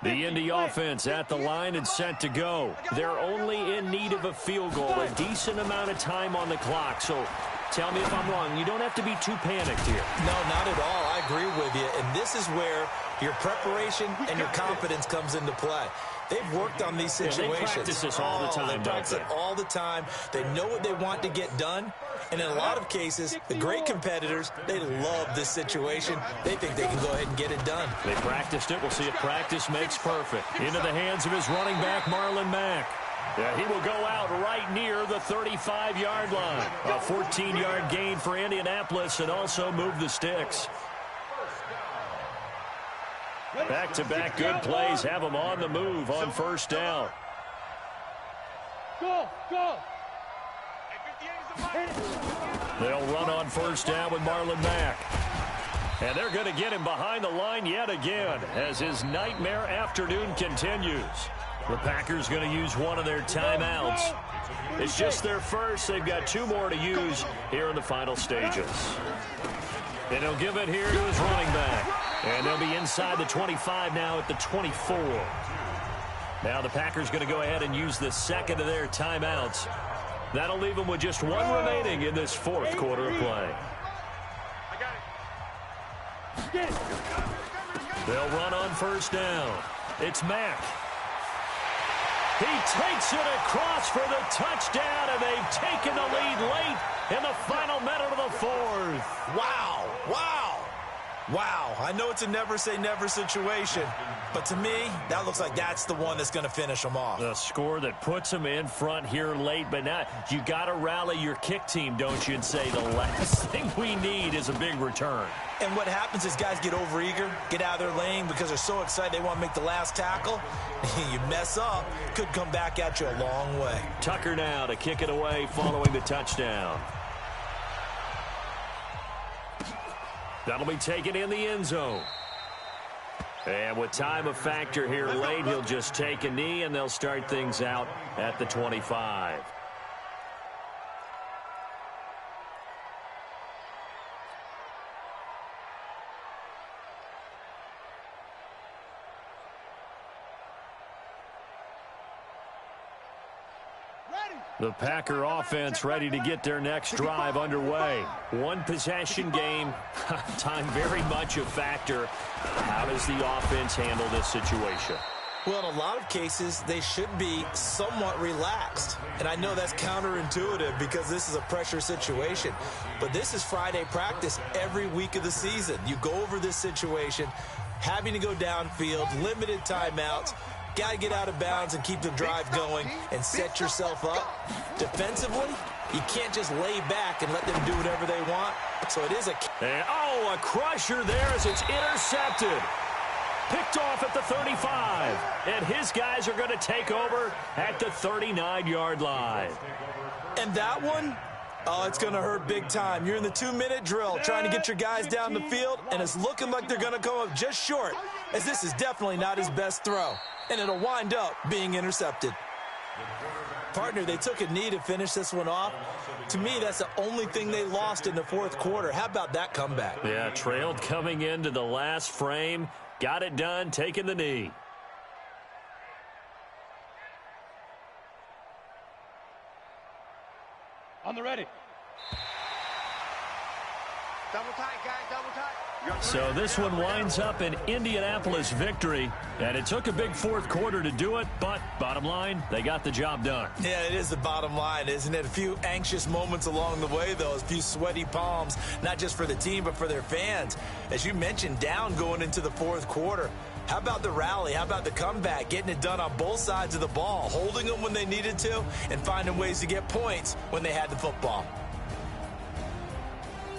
The Indy offense at the line and set to go. They're only in need of a field goal, a decent amount of time on the clock. So tell me if I'm wrong. You don't have to be too panicked here. No, not at all. I agree with you. And this is where your preparation and your confidence comes into play. They've worked on these situations. They practice this all the time, They practice it all the time. They know what they want to get done. And in a lot of cases, the great competitors, they love this situation. They think they can go ahead and get it done. They practiced it. We'll see if practice makes perfect. Into the hands of his running back, Marlon Mack. Yeah, he will go out right near the 35-yard line. A 14-yard gain for Indianapolis and also move the sticks. Back-to-back good plays have them on the move on 1st down. Go! They'll run on 1st down with Marlon Mack. And they're going to get him behind the line yet again as his nightmare afternoon continues. The Packers going to use one of their timeouts. It's just their first. They've got 2 more to use here in the final stages. And he'll give it here to his running back. And they'll be inside the 25 now at the 24. Now the Packers going to go ahead and use the second of their timeouts. That'll leave them with just 1 remaining in this 4th quarter of play. They'll run on 1st down. It's Mack. He takes it across for the touchdown, and they've taken the lead late in the final minute of the 4th. Wow. I know it's a never-say-never situation, but to me, that looks like that's the one that's going to finish them off. The score that puts them in front here late, but now you got to rally your kick team, don't you, and say the last thing we need is a big return. And what happens is guys get overeager, get out of their lane because they're so excited they want to make the last tackle. You mess up, could come back at you a long way. Tucker now to kick it away following the touchdown. That'll be taken in the end zone. And with time a factor here late, he'll just take a knee, and they'll start things out at the 25. The Packer offense ready to get their next drive underway. 1 possession game. Time very much a factor. How does the offense handle this situation? Well, in a lot of cases, they should be somewhat relaxed. And I know that's counterintuitive because this is a pressure situation. But this is Friday practice every week of the season. You go over this situation, having to go downfield, limited timeouts. Got to get out of bounds and keep the drive going and set yourself up. Defensively, you can't just lay back and let them do whatever they want. So it is a crusher there as it's intercepted. Picked off at the 35. And his guys are going to take over at the 39-yard line. And that one, it's going to hurt big time. You're in the 2-minute drill trying to get your guys down the field, and it's looking like they're going to come up just short, as this is definitely not his best throw. And it'll wind up being intercepted. Partner, they took a knee to finish this one off. To me, that's the only thing they lost in the 4th quarter. How about that comeback? Yeah, trailed coming into the last frame. Got it done, taking the knee. On the ready. Double tight, guys, double tight. So this one winds up an Indianapolis victory, and it took a big fourth quarter to do it, but bottom line, they got the job done. Yeah, it is the bottom line, isn't it? A few anxious moments along the way, though, a few sweaty palms, not just for the team, but for their fans. As you mentioned, down going into the fourth quarter. How about the rally? How about the comeback? Getting it done on both sides of the ball, holding them when they needed to, and finding ways to get points when they had the football.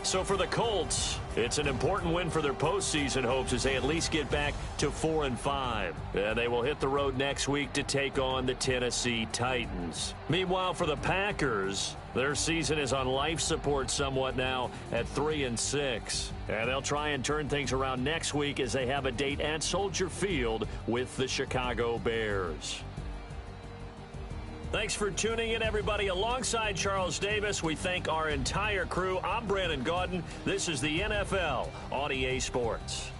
So for the Colts, it's an important win for their postseason hopes as they at least get back to 4-5. And they will hit the road next week to take on the Tennessee Titans. Meanwhile, for the Packers, their season is on life support somewhat now at 3-6. And they'll try and turn things around next week as they have a date at Soldier Field with the Chicago Bears. Thanks for tuning in, everybody. Alongside Charles Davis, we thank our entire crew. I'm Brandon Gaudin. This is the NFL on EA Sports.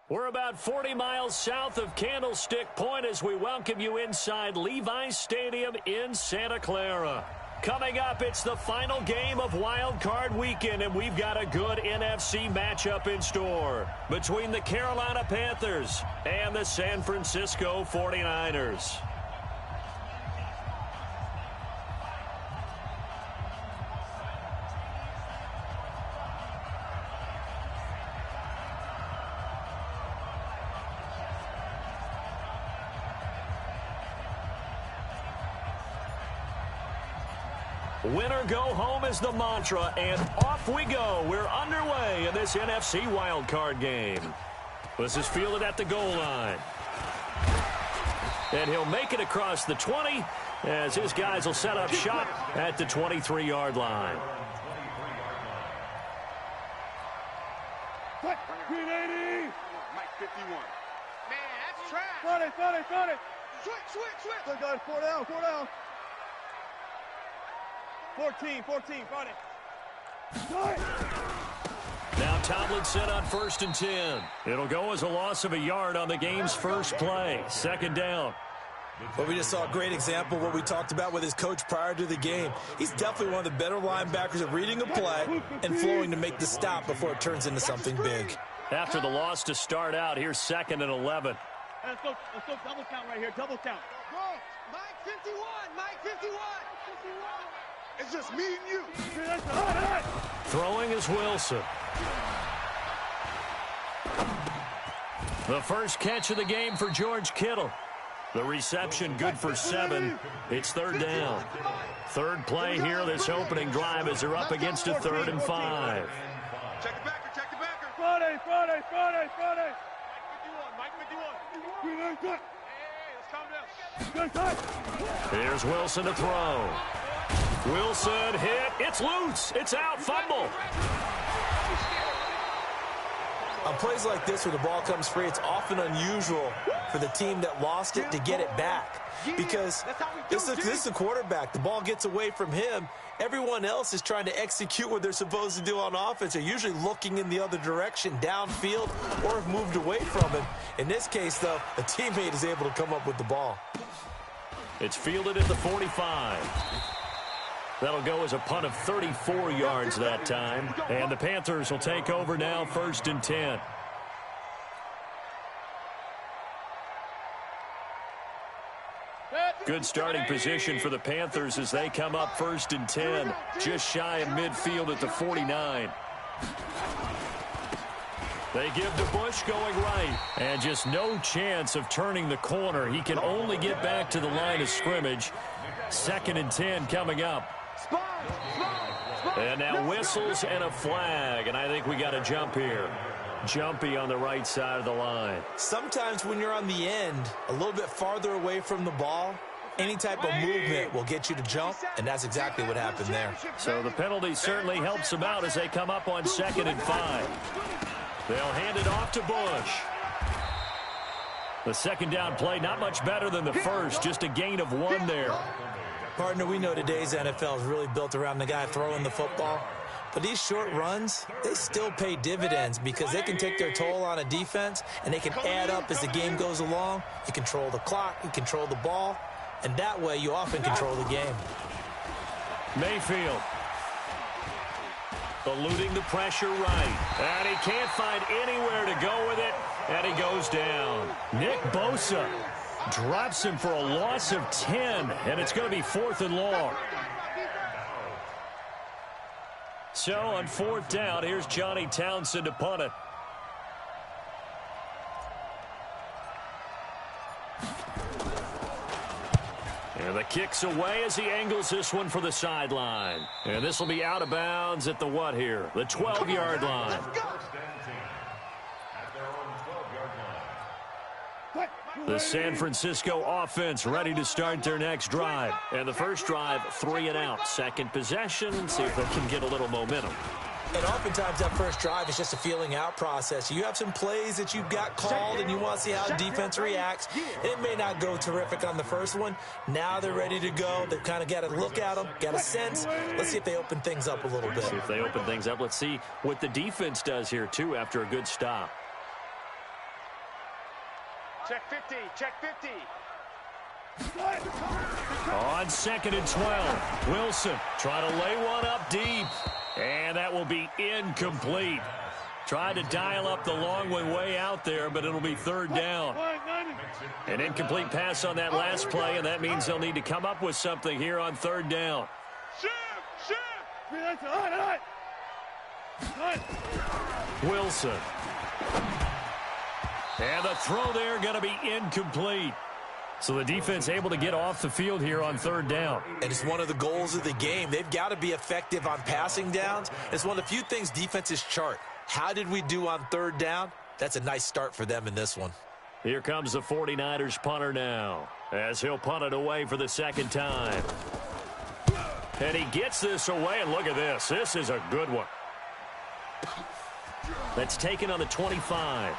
We're about 40 miles south of Candlestick Point as we welcome you inside Levi's Stadium in Santa Clara. Coming up, it's the final game of Wild Card Weekend, and we've got a good NFC matchup in store between the Carolina Panthers and the San Francisco 49ers. Winner go home is the mantra, and off we go. We're underway in this NFC wildcard game. This is fielded at the goal line. And he'll make it across the 20 as his guys will set up shop at the 23-yard line. Green 80! Mike 51. Man, that's trash. Got it. Switch. Good, guys. 4 down. 14, got it. Now Tomlinson on 1st and 10. It'll go as a loss of a yard on the game's first play. 2nd down. Well, we just saw a great example of what we talked about with his coach prior to the game. He's definitely one of the better linebackers at reading a play and flowing to make the stop before it turns into something big. After the loss to start out, here's 2nd and 11. Let's go double count right here, double count. Bro, Mike 51. It's just me and you. Throwing is Wilson. The first catch of the game for George Kittle. The reception good for 7. It's 3rd down. 3rd play here this opening drive as they're up against a 3rd and 5. Check the backer. Friday. Mike 51. Hey, let's calm down. Here's Wilson to throw. Wilson hit. It's loose. It's out. Fumble. On plays like this where the ball comes free, it's often unusual for the team that lost it to get it back. Because this is a quarterback. The ball gets away from him. Everyone else is trying to execute what they're supposed to do on offense. They're usually looking in the other direction, downfield, or have moved away from him. In this case, though, a teammate is able to come up with the ball. It's fielded at the 45. That'll go as a punt of 34 yards that time. And the Panthers will take over now, 1st and 10. Good starting position for the Panthers as they come up 1st and 10. Just shy of midfield at the 49. They give to Bush going right. And just no chance of turning the corner. He can only get back to the line of scrimmage. 2nd and 10 coming up. And now whistles and a flag. And I think we got a jump here. Jumpy on the right side of the line. Sometimes when you're on the end, a little bit farther away from the ball, any type of movement will get you to jump, and that's exactly what happened there. So the penalty certainly helps them out as they come up on 2nd and 5. They'll hand it off to Bush. The 2nd down play, not much better than the first, just a gain of 1 there. Partner, we know today's NFL is really built around the guy throwing the football. But these short runs, they still pay dividends because they can take their toll on a defense, and they can add up as the game goes along. You control the clock, you control the ball, and that way you often control the game. Mayfield. Eluding the pressure right. And he can't find anywhere to go with it, and he goes down. Nick Bosa drops him for a loss of 10, and it's going to be 4th and long. So on 4th down, here's Johnny Townsend to punt it. And the kick's away as he angles this one for the sideline. And this will be out of bounds at the what here? The 12-yard line. The San Francisco offense ready to start their next drive. And the first drive, 3 and out. Second possession, see if they can get a little momentum. And oftentimes that first drive is just a feeling out process. You have some plays that you've got called and you want to see how the defense reacts. It may not go terrific on the first one. Now they're ready to go. They've kind of got to look at them, got a sense. Let's see if they open things up a little bit. See if they open things up. Let's see what the defense does here, too, after a good stop. Check 50, check 50. On 2nd and 12, Wilson trying to lay one up deep. And that will be incomplete. Tried to dial up the long one way out there, but it'll be 3rd down. An incomplete pass on that last play, and that means they'll need to come up with something here on 3rd down. Wilson. And the throw there going to be incomplete. So the defense able to get off the field here on 3rd down. And it's one of the goals of the game. They've got to be effective on passing downs. It's one of the few things defenses chart. How did we do on 3rd down? That's a nice start for them in this one. Here comes the 49ers punter now, as he'll punt it away for the 2nd time. And he gets this away, and look at this. This is a good one. That's taken on the 25.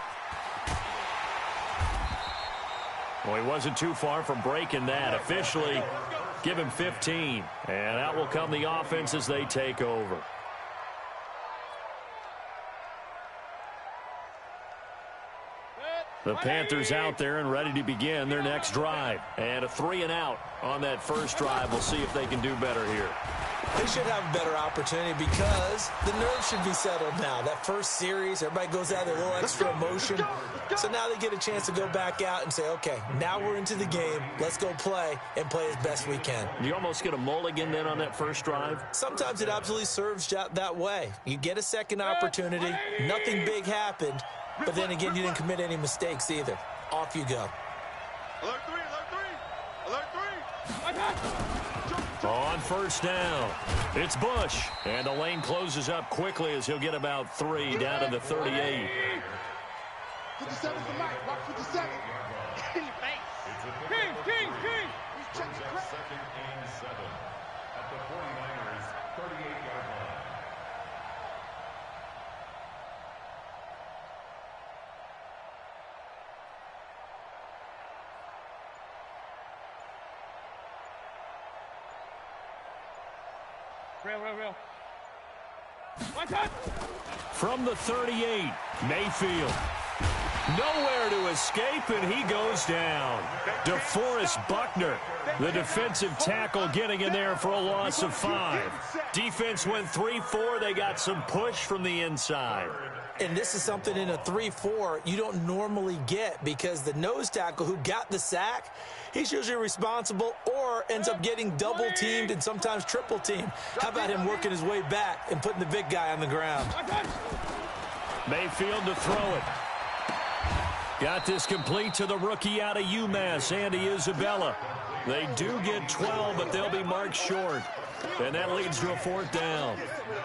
Well, he wasn't too far from breaking that. Officially, give him 15. And out will come the offense as they take over. The Panthers out there and ready to begin their next drive. And a 3-and-out on that first drive. We'll see if they can do better here. They should have a better opportunity because the nerves should be settled now. That first series, everybody goes out with a little extra emotion. So now they get a chance to go back out and say, okay, now we're into the game. Let's go play and play as best we can. You almost get a mulligan then on that first drive? Sometimes it absolutely serves that way. You get a second opportunity. Nothing big happened. But then again, you didn't commit any mistakes either. Off you go. Alert 3, alert 3, alert 3. On 1st down, it's Bush. And the lane closes up quickly as he'll get about 3 down to the 38. 57 for Mike, Mark 57. King. He's 2nd and 7 at the 49ers 38-yard line. Real. From the 38, Mayfield. Nowhere to escape, and he goes down. DeForest Buckner, the defensive tackle, getting in there for a loss of 5. Defense went 3-4. They got some push from the inside. And this is something in a 3-4 you don't normally get because the nose tackle who got the sack, he's usually responsible or ends up getting double-teamed and sometimes triple-teamed. How about him working his way back and putting the big guy on the ground? Mayfield to throw it. Got this complete to the rookie out of UMass, Andy Isabella. They do get 12, but they'll be marked short. And that leads to a 4th down.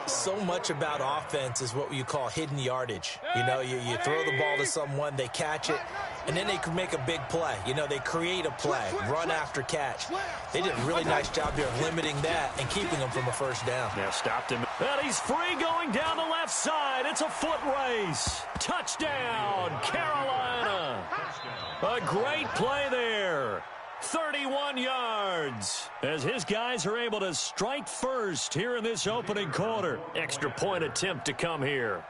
So much about offense is what you call hidden yardage. You know, you throw the ball to someone, they catch it, and then they can make a big play. You know, they create a play, run after catch. They did a really nice job here of limiting that and keeping them from a 1st down. Yeah, stopped him. And he's free going down the left side. It's a foot race. Touchdown, Carolina. A great play there. 31 yards as his guys are able to strike first here in this opening quarter. Extra point attempt to come here.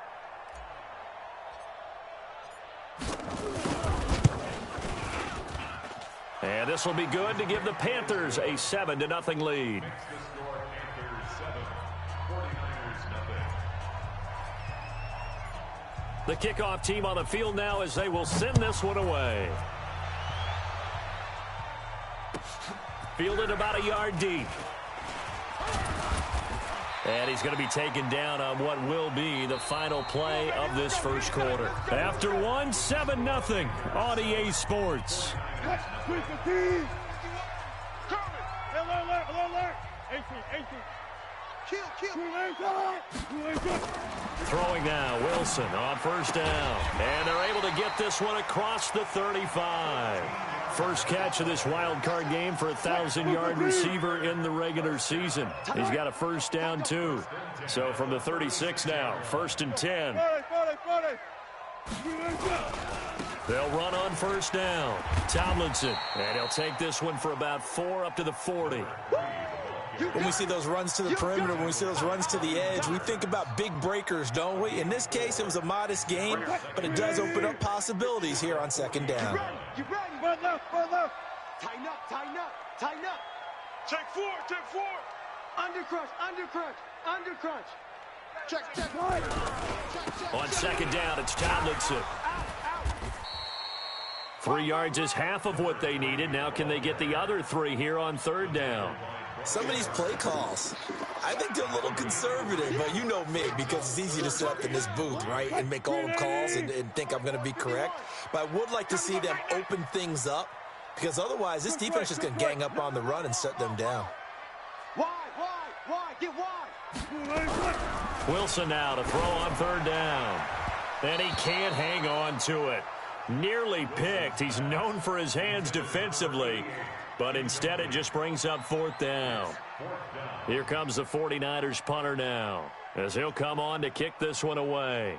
And this will be good to give the Panthers a 7-0 lead. The kickoff team on the field now as they will send this one away. Fielded about a yard deep. And he's going to be taken down on what will be the final play of this first quarter. After one, 7-0 on EA Sports. Throwing now, Wilson on 1st down. And they're able to get this one across the 35. First catch of this wild card game for a 1,000-yard receiver in the regular season. He's got a 1st down, too. So from the 36 now, 1st and 10. They'll run on 1st down. Tomlinson, and he'll take this one for about 4 up to the 40. When we see those runs to the perimeter, when we see those runs to the edge, we think about big breakers, don't we? In this case, it was a modest gain, but it does open up possibilities here on second down. You ready? Run left, run left. Tighten up, tighten up, tighten up. Check four, check four. Under crunch, under crunch, under crunch. Check, check. Check. On second down, it's Tomlinson. 3 yards is half of what they needed. Now can they get the other 3 here on third down? Some of these play calls, I think they're a little conservative, but you know me, because it's easy to sit up in this booth, right, and make all the calls and think I'm going to be correct. But I would like to see them open things up, because otherwise this defense is going to gang up on the run and shut them down. Wide, get wide. Wilson now to throw on third down. And he can't hang on to it. Nearly picked. He's known for his hands defensively, but instead it just brings up fourth down. Here comes the 49ers punter now, as he'll come on to kick this one away.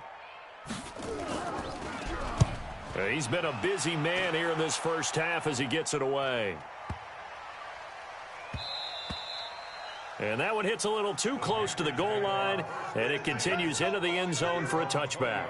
He's been a busy man here in this first half as he gets it away. And that one hits a little too close to the goal line, and it continues into the end zone for a touchback.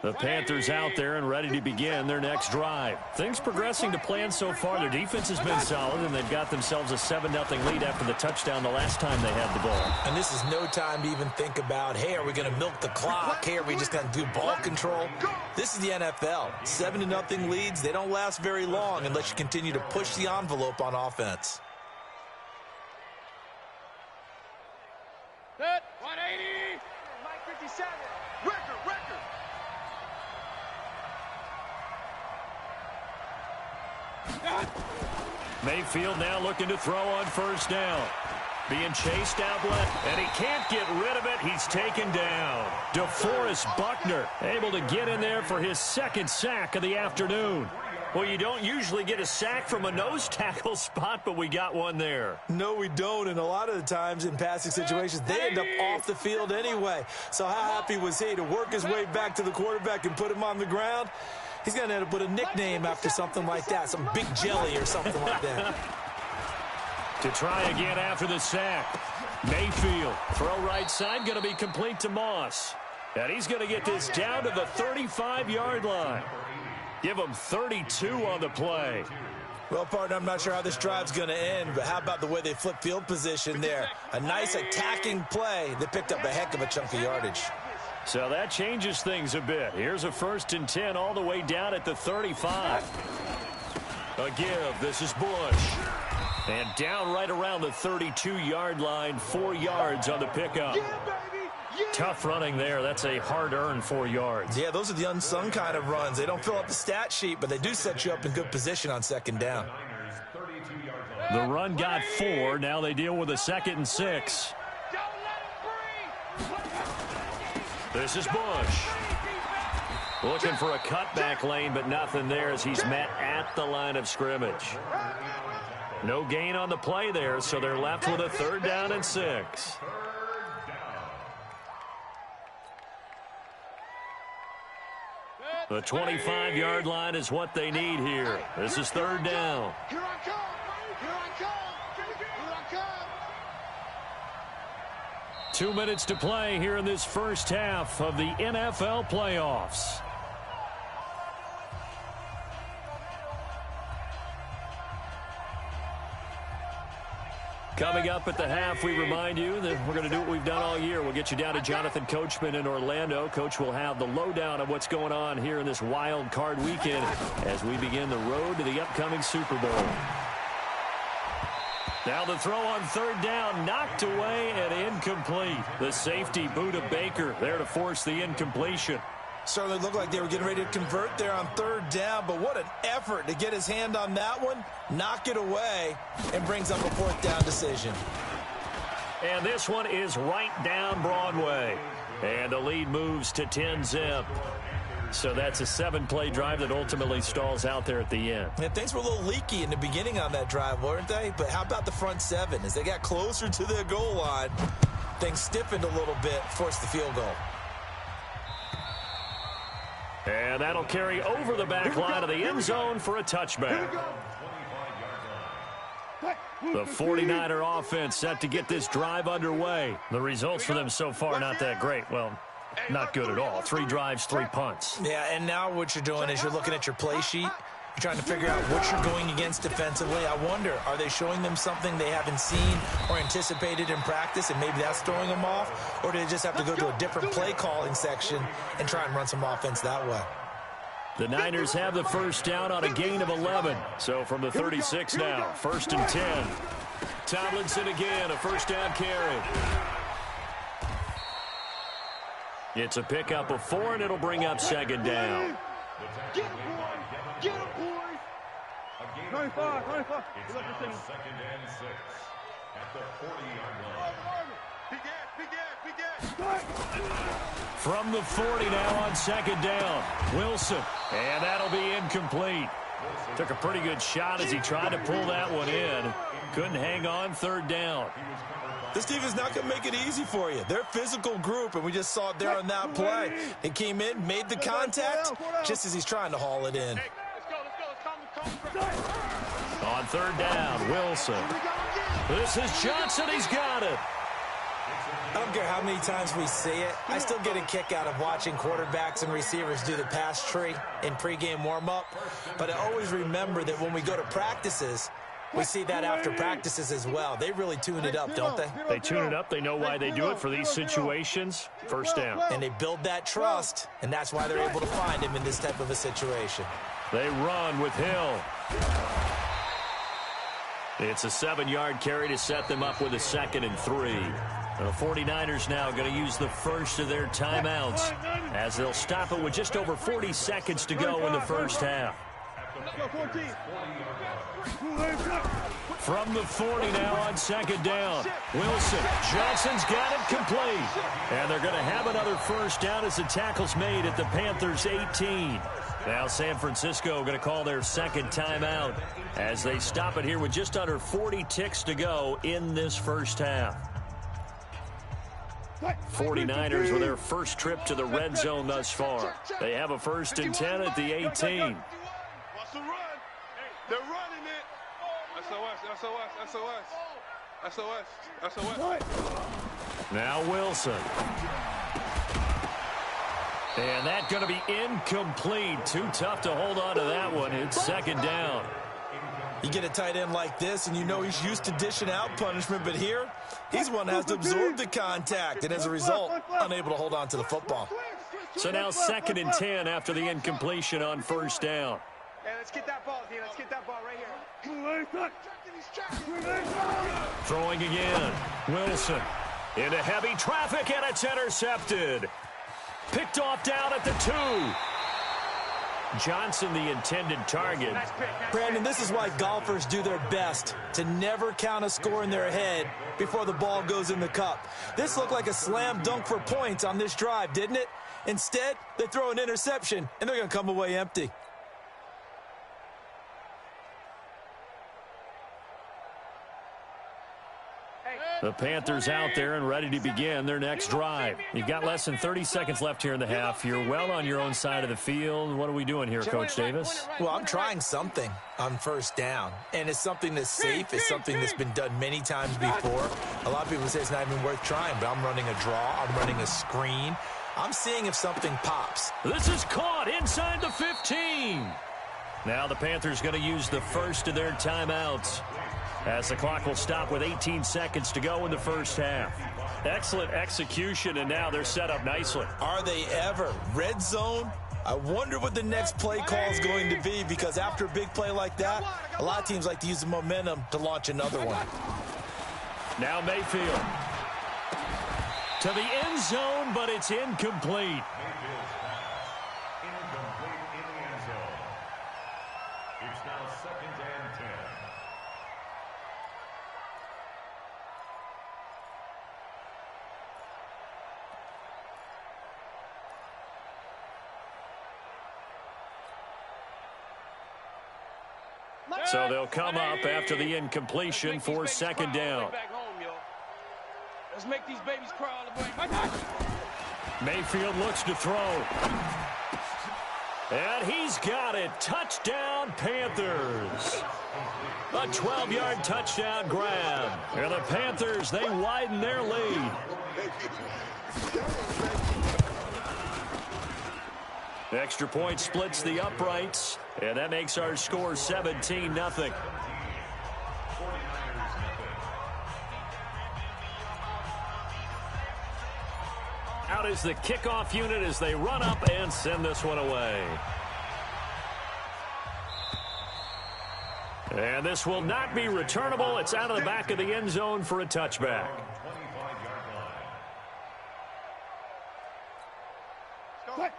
The Panthers out there and ready to begin their next drive. Things progressing to plan so far. Their defense has been solid, and they've got themselves a 7-0 lead after the touchdown the last time they had the ball. And this is no time to even think about, hey, are we going to milk the clock? Hey, are we just going to do ball control? This is the NFL. 7-0 leads, they don't last very long unless you continue to push the envelope on offense. Set, 180. Mike 57. Record. Mayfield now looking to throw on first down. Being chased out left, and he can't get rid of it. He's taken down. DeForest Buckner able to get in there for his second sack of the afternoon. Well, you don't usually get a sack from a nose tackle spot, but we got one there. No, we don't, and a lot of the times in passing situations, they end up off the field anyway. So how happy was he to work his way back to the quarterback and put him on the ground? He's going to end up with a nickname after something like that, some Big Jelly or something like that. To try again after the sack. Mayfield, throw right side, going to be complete to Moss. And he's going to get this down to the 35-yard line. Give him 32 on the play. Well, partner, I'm not sure how this drive's going to end, but how about the way they flip field position there? A nice attacking play. They picked up a heck of a chunk of yardage. So that changes things a bit. Here's a 1st and 10 all the way down at the 35. A give. This is Bush. And down right around the 32-yard line, 4 yards on the pickup. Tough running there. That's a hard-earned 4 yards. Yeah, those are the unsung kind of runs. They don't fill up the stat sheet, but they do set you up in good position on second down. The run got 4. Now they deal with a 2nd and 6. This is Bush. Looking for a cutback lane, but nothing there as he's met at the line of scrimmage. No gain on the play there, so they're left with a 3rd down and 6. The 25-yard line is what they need here. This is 3rd down. Here I come. Here I come. Here I come. 2 minutes to play here in this first half of the NFL playoffs. Coming up at the half, we remind you that we're going to do what we've done all year. We'll get you down to Jonathan Coachman in Orlando. Coach will have the lowdown of what's going on here in this wild card weekend as we begin the road to the upcoming Super Bowl. Now the throw on 3rd down, knocked away and incomplete. The safety, Buda Baker, there to force the incompletion. Certainly looked like they were getting ready to convert there on 3rd down, but what an effort to get his hand on that one, knock it away, and brings up a 4th down decision. And this one is right down Broadway. And the lead moves to 10-zip. So that's a 7-play drive that ultimately stalls out there at the end. And things were a little leaky in the beginning on that drive, weren't they? But how about the front 7? As they got closer to the goal line, things stiffened a little bit, forced the field goal. And that'll carry over the back line of the end zone for a touchback. The 49er offense set to get this drive underway. The results for them so far not that great. Well, not good at all. 3 drives, 3 punts. Yeah, and now what you're doing is you're looking at your play sheet. You're trying to figure out what you're going against defensively. I wonder, are they showing them something they haven't seen or anticipated in practice, and maybe that's throwing them off? Or do they just have to go to a different play calling section and try and run some offense that way? The Niners have the first down on a gain of 11. So from the 36 now, 1st and 10. Tomlinson again, a first down carry. It's a pickup of 4, and it'll bring up 2nd down. Get him, boy! Get him, boy! 95. 2nd and 6 at the 40-yard line. From the 40 now on 2nd down. Wilson, and that'll be incomplete. Took a pretty good shot as he tried to pull that one in. Couldn't hang on 3rd down. This defense not going to make it easy for you. They're a physical group, and we just saw it there on that play. He came in, made the contact, just as he's trying to haul it in. On 3rd down, Wilson. This is Johnson. He's got it. I don't care how many times we see it. I still get a kick out of watching quarterbacks and receivers do the pass tree in pregame warm-up. But I always remember that when we go to practices, we see that after practices as well. They really tune it up, don't they? They tune it up. They know why they do it for these situations. First down. And they build that trust, and that's why they're able to find him in this type of a situation. They run with Hill. It's a 7-yard carry to set them up with a 2nd and 3. The 49ers now going to use the first of their timeouts as they'll stop it with just over 40 seconds to go in the first half. From the 40 now on 2nd down. Wilson. Johnson's got it complete. And they're going to have another first down as the tackle's made at the Panthers' 18. Now San Francisco going to call their 2nd timeout as they stop it here with just under 40 ticks to go in this first half. 49ers with their first trip to the red zone thus far. They have a 1st and 10 at the 18. Watch the run. They're running it. SOS. Now Wilson. And that's going to be incomplete. Too tough to hold on to that one. It's 2nd down. You get a tight end like this, and you know he's used to dishing out punishment, but here, he's one that has to absorb the contact, and as a result, unable to hold on to the football. So now 2nd and 10 after the incompletion on 1st down. Hey, let's get that ball, D. Let's get that ball right here. Throwing again. Wilson into heavy traffic, and it's intercepted. Picked off down at the 2. Johnson, the intended target. Brandon, this is why golfers do their best to never count a score in their head before the ball goes in the cup. This looked like a slam dunk for points on this drive, didn't it? Instead, they throw an interception, and they're going to come away empty. The Panthers out there and ready to begin their next drive. You've got less than 30 seconds left here in the half. You're well on your own side of the field. What are we doing here, Coach Davis? Well, I'm trying something on 1st down, and it's something that's safe. It's something that's been done many times before. A lot of people say it's not even worth trying, but I'm running a draw. I'm running a screen. I'm seeing if something pops. This is caught inside the 15. Now the Panthers going to use the first of their timeouts, as the clock will stop with 18 seconds to go in the first half. Excellent execution, and now they're set up nicely. Are they ever? Red zone? I wonder what the next play call is going to be, because after a big play like that, a lot of teams like to use the momentum to launch another one. Now Mayfield to the end zone, but it's incomplete. It's now 2nd and 10. So they'll come up after the incompletion for 2nd down. Let's make these babies cry all the way. Mayfield looks to throw. And he's got it. Touchdown, Panthers. A 12-yard touchdown grab. And the Panthers, they widen their lead. Extra point splits the uprights, and that makes our score 17-0. Out is the kickoff unit as they run up and send this one away. And this will not be returnable. It's out of the back of the end zone for a touchback.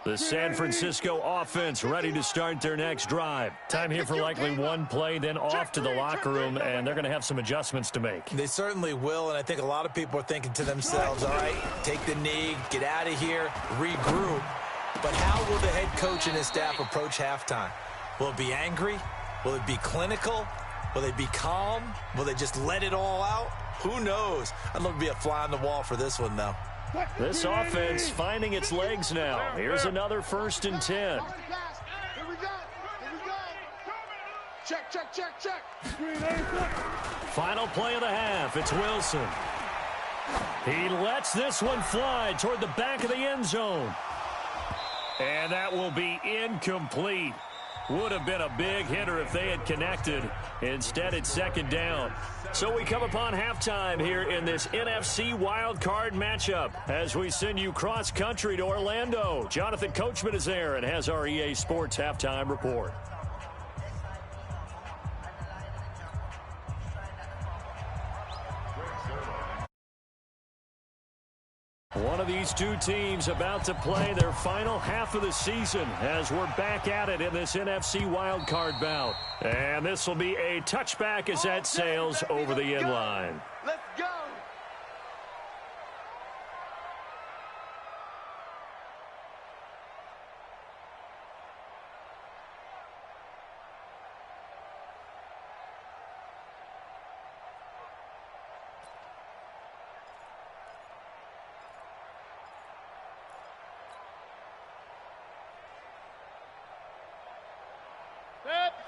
The San Francisco offense ready to start their next drive. Time here for likely one play, then off to the locker room, and they're going to have some adjustments to make. They certainly will, and I think a lot of people are thinking to themselves, all right, take the knee, get out of here, regroup. But how will the head coach and his staff approach halftime? Will it be angry? Will it be clinical? Will they be calm? Will they just let it all out? Who knows? I'd love to be a fly on the wall for this one, though. This offense finding its legs now. Here's another 1st and 10. Here we go. Check. Final play of the half. It's Wilson. He lets this one fly toward the back of the end zone. And that will be incomplete. Would have been a big hitter if they had connected. Instead, it's 2nd down. So we come upon halftime here in this NFC wildcard matchup as we send you cross-country to Orlando. Jonathan Coachman is there and has our EA Sports halftime report. One of these two teams about to play their final half of the season as we're back at it in this NFC wildcard bout. And this will be a touchback as that sails over the end line. Let's go.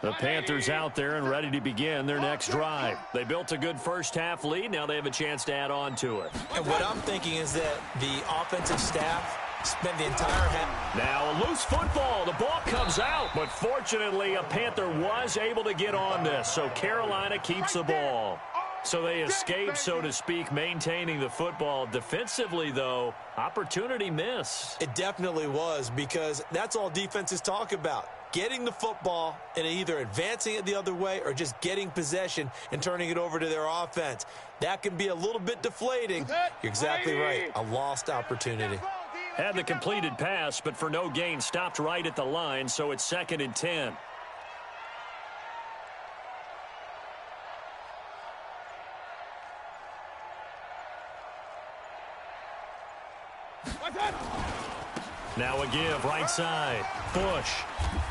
The Panthers out there and ready to begin their next drive. They built a good first-half lead. Now they have a chance to add on to it. And what I'm thinking is that the offensive staff spent the entire half. Now a loose football. The ball comes out. But fortunately, a Panther was able to get on this. So Carolina keeps the ball. So they escape, so to speak, maintaining the football. Defensively, though, opportunity miss. It definitely was, because that's all defenses talk about. Getting the football and either advancing it the other way or just getting possession and turning it over to their offense. That can be a little bit deflating. You're exactly right. A lost opportunity. Had the completed pass, but for no gain, stopped right at the line, so it's 2nd and 10. Now a give, right side. Bush.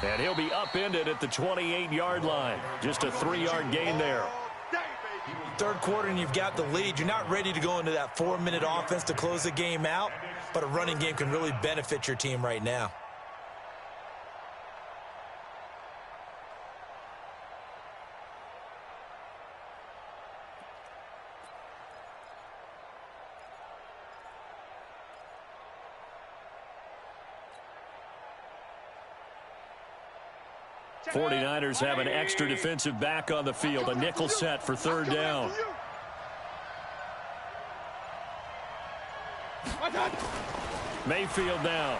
And he'll be upended at the 28-yard line. Just a 3-yard gain there. Third quarter and you've got the lead. You're not ready to go into that 4-minute offense to close the game out, but a running game can really benefit your team right now. '49ers have an extra defensive back on the field. A nickel set for 3rd down. Mayfield now.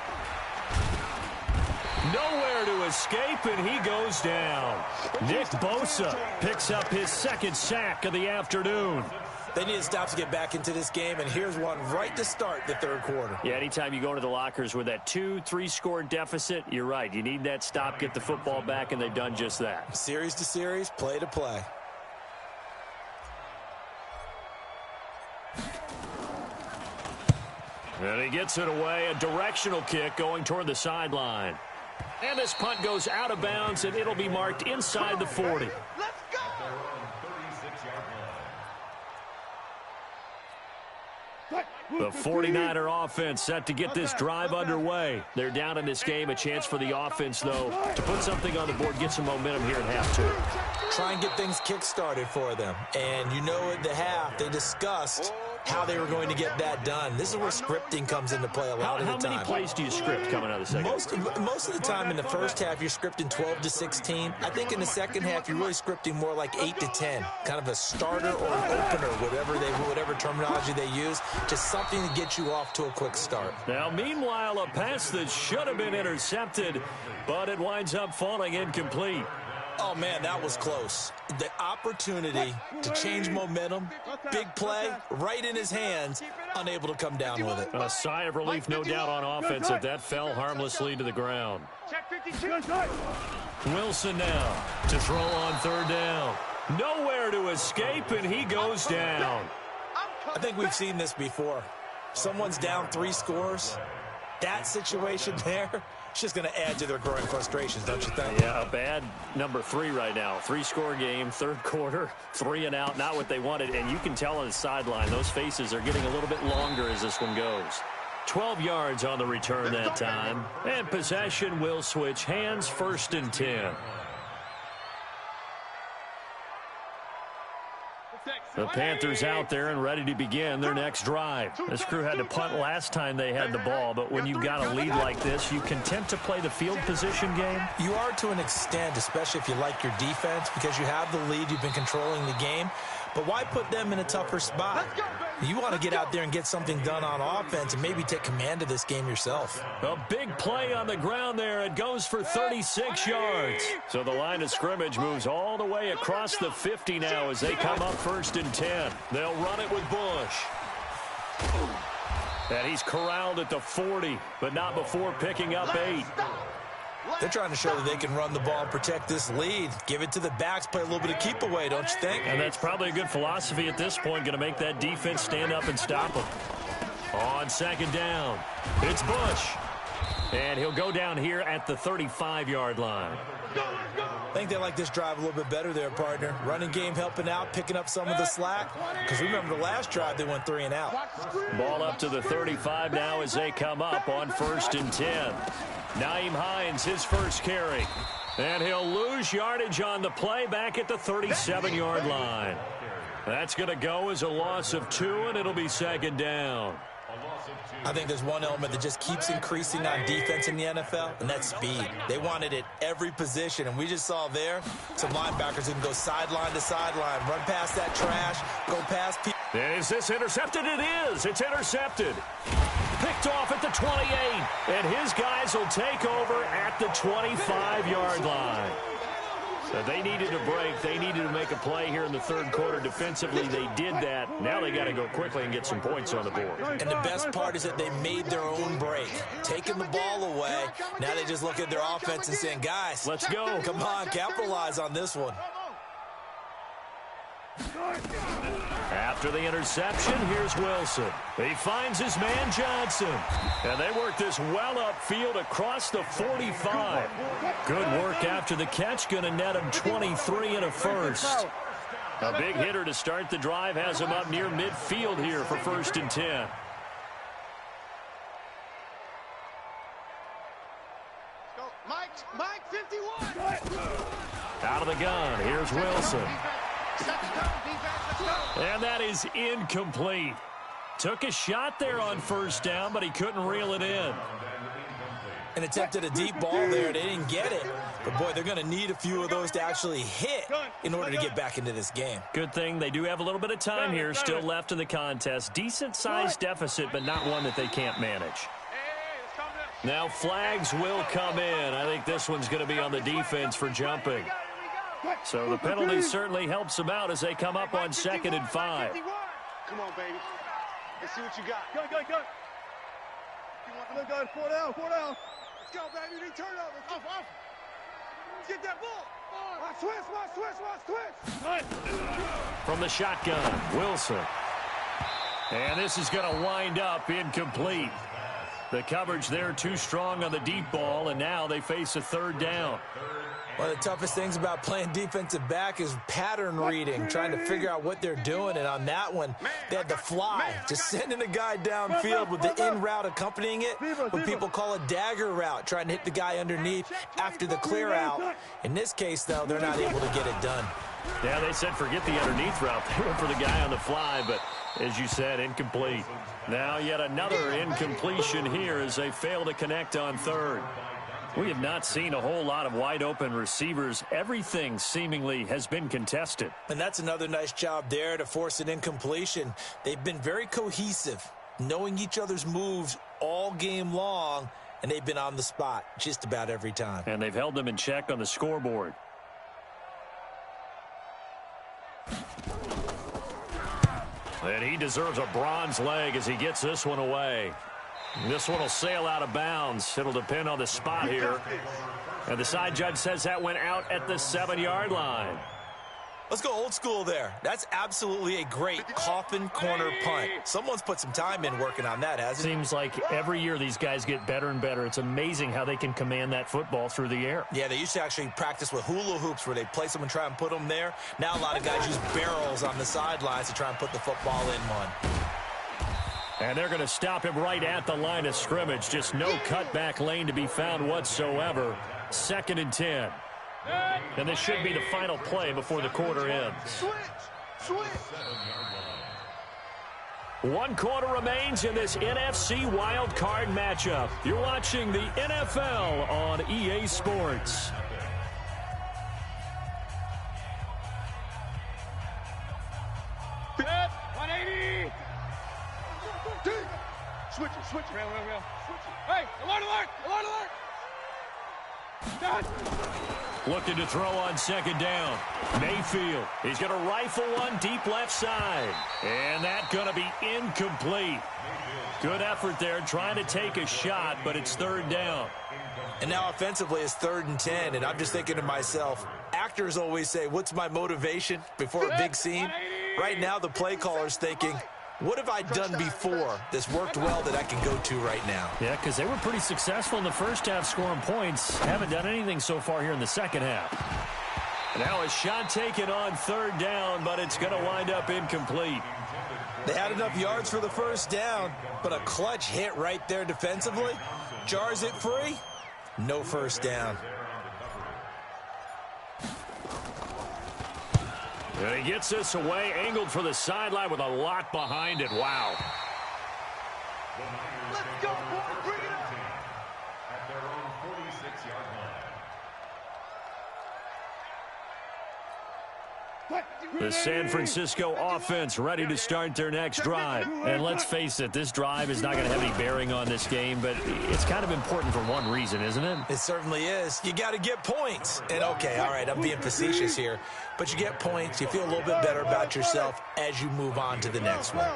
Nowhere to escape, and he goes down. Nick Bosa picks up his 2nd sack of the afternoon. They need to stop to get back into this game, and here's one right to start the 3rd quarter. Yeah, anytime you go into the lockers with that 2-3 deficit, you're right. You need that stop, get the football back, and they've done just that. Series to series, play to play. And he gets it away, a directional kick going toward the sideline. And this punt goes out of bounds, and it'll be marked inside the 40. Let's go. The 49er offense set to get this drive underway. They're down in this game. A chance for the offense, though, to put something on the board, get some momentum here at half two. Try and get things kick-started for them. And you know at the half, they discussed how they were going to get that done. This is where scripting comes into play a lot of the time. How many plays do you script coming out of the second? Most of the time in the first half, you're scripting 12 to 16. I think in the second half, you're really scripting more like 8 to 10. Kind of a starter or an opener, whatever terminology they use. Just something to get you off to a quick start. Now, meanwhile, a pass that should have been intercepted, but it winds up falling incomplete. Oh, man, that was close. The opportunity to change momentum, big play, right in his hands, unable to come down with it. A sigh of relief, no doubt, on offense that fell harmlessly to the ground. Wilson now to throw on third down. Nowhere to escape, and he goes down. I think we've seen this before. Someone's down 3 scores. That situation there, it's just going to add to their growing frustrations, don't you think? Yeah, a bad number 3 right now. 3-score game, third quarter, 3 and out, not what they wanted. And you can tell on the sideline, those faces are getting a little bit longer as this one goes. 12 yards on the return that time. And possession will switch hands, 1st and 10. The Panthers out there and ready to begin their next drive. This crew had to punt last time they had the ball, but when you've got a lead like this, you content to play the field position game? You are to an extent, especially if you like your defense, because you have the lead, you've been controlling the game. But why put them in a tougher spot? You want to get out there and get something done on offense and maybe take command of this game yourself. A big play on the ground there. It goes for 36 yards. So the line of scrimmage moves all the way across the 50 now as they come up 1st and 10. They'll run it with Bush. And he's corralled at the 40, but not before picking up 8. They're trying to show that they can run the ball and protect this lead. Give it to the backs, play a little bit of keep away, don't you think? And that's probably a good philosophy at this point, going to make that defense stand up and stop them. On 2nd down, it's Bush. And he'll go down here at the 35-yard line. I think they like this drive a little bit better there, partner. Running game helping out, picking up some of the slack. Because remember the last drive, they went 3 and out. Ball up to the 35 now as they come up on 1st and 10. Nyheim Hines, his first carry. And he'll lose yardage on the play back at the 37-yard line. That's going to go as a loss of 2, and it'll be 2nd down. I think there's one element that just keeps increasing on defense in the NFL, and that's speed. They want it at every position, and we just saw there some linebackers who can go sideline to sideline, run past that trash, go past people. Is this intercepted? It is. It's intercepted. Picked off at the 28, and his guys will take over at the 25-yard line. So they needed a break. They needed to make a play here in the third quarter. Defensively, they did that. Now they got to go quickly and get some points on the board. And the best part is that they made their own break. Taking the ball away, now they just look at their offense and saying, guys, let's go. Come on, capitalize on this one. After the interception, here's Wilson. He finds his man Johnson. And they work this well upfield across the 45. Good work after the catch. Going to net him 23 and a first. A big hitter to start the drive has him up near midfield here for 1st and 10. Mike 51. Out of the gun, here's Wilson. And that is incomplete. Took a shot there on 1st down, but he couldn't reel it in. And attempted a deep ball there. They didn't get it. But, boy, they're going to need a few of those to actually hit in order to get back into this game. Good thing they do have a little bit of time here still left in the contest. Decent-sized deficit, but not one that they can't manage. Now flags will come in. I think this one's going to be on the defense for jumping. So the penalty certainly helps them out as they come up on 2nd and 5. Come on, baby. Let's see what you got. Go. Go. 4 down. Let's go, baby. Turn over. Off. Let's get that ball. Watch switch. From the shotgun, Wilson. And this is going to wind up incomplete. The coverage there too strong on the deep ball, and now they face a third down. One of the toughest things about playing defensive back is pattern reading, trying to figure out what they're doing. And on that one, they had to fly, just sending a guy downfield with the in route accompanying it, what people call a dagger route, trying to hit the guy underneath after the clear out. In this case, though, they're not able to get it done. Yeah, they said forget the underneath route. They went for the guy on the fly, but as you said, incomplete. Now yet another incompletion here as they fail to connect on third. We have not seen a whole lot of wide-open receivers. Everything seemingly has been contested. And that's another nice job there to force an incompletion. They've been very cohesive, knowing each other's moves all game long, and they've been on the spot just about every time. And they've held them in check on the scoreboard. And he deserves a bronze leg as he gets this one away. This one will sail out of bounds. It'll depend on the spot here. And the side judge says that went out at the 7-yard line. Let's go old school there. That's absolutely a great coffin corner punt. Someone's put some time in working on that, hasn't it? Seems like every year these guys get better and better. It's amazing how they can command that football through the air. Yeah, they used to actually practice with hula hoops where they place them and try and put them there. Now a lot of guys use barrels on the sidelines to try and put the football in one. And they're going to stop him right at the line of scrimmage. Just no cutback lane to be found whatsoever. 2nd and 10. And this should be the final play before the quarter ends. One quarter remains in this NFC wild card matchup. You're watching the NFL on EA Sports. Switch it. Real. Hey, alert! Looking to throw on 2nd down. Mayfield. He's going to rifle one deep left side. And that's going to be incomplete. Good effort there trying to take a shot, but it's 3rd down. And now offensively it's 3rd and 10, and I'm just thinking to myself, actors always say, what's my motivation before a big scene? Right now the play caller's thinking, what have I done before that's worked well that I can go to right now? Yeah, because they were pretty successful in the first half scoring points. Haven't done anything so far here in the second half. Now a shot taken on 3rd down, but it's going to wind up incomplete. They had enough yards for the 1st down, but a clutch hit right there defensively. Jars it free. No 1st down. And he gets this away, angled for the sideline with a lot behind it. Wow. Let's go, boy. Bring it up. At their own 46-yard line. The San Francisco offense ready to start their next drive. And let's face it, this drive is not going to have any bearing on this game, but it's kind of important for one reason, isn't it? It certainly is. You got to get points. And okay, all right, I'm being facetious here, but you get points. You feel a little bit better about yourself as you move on to the next one.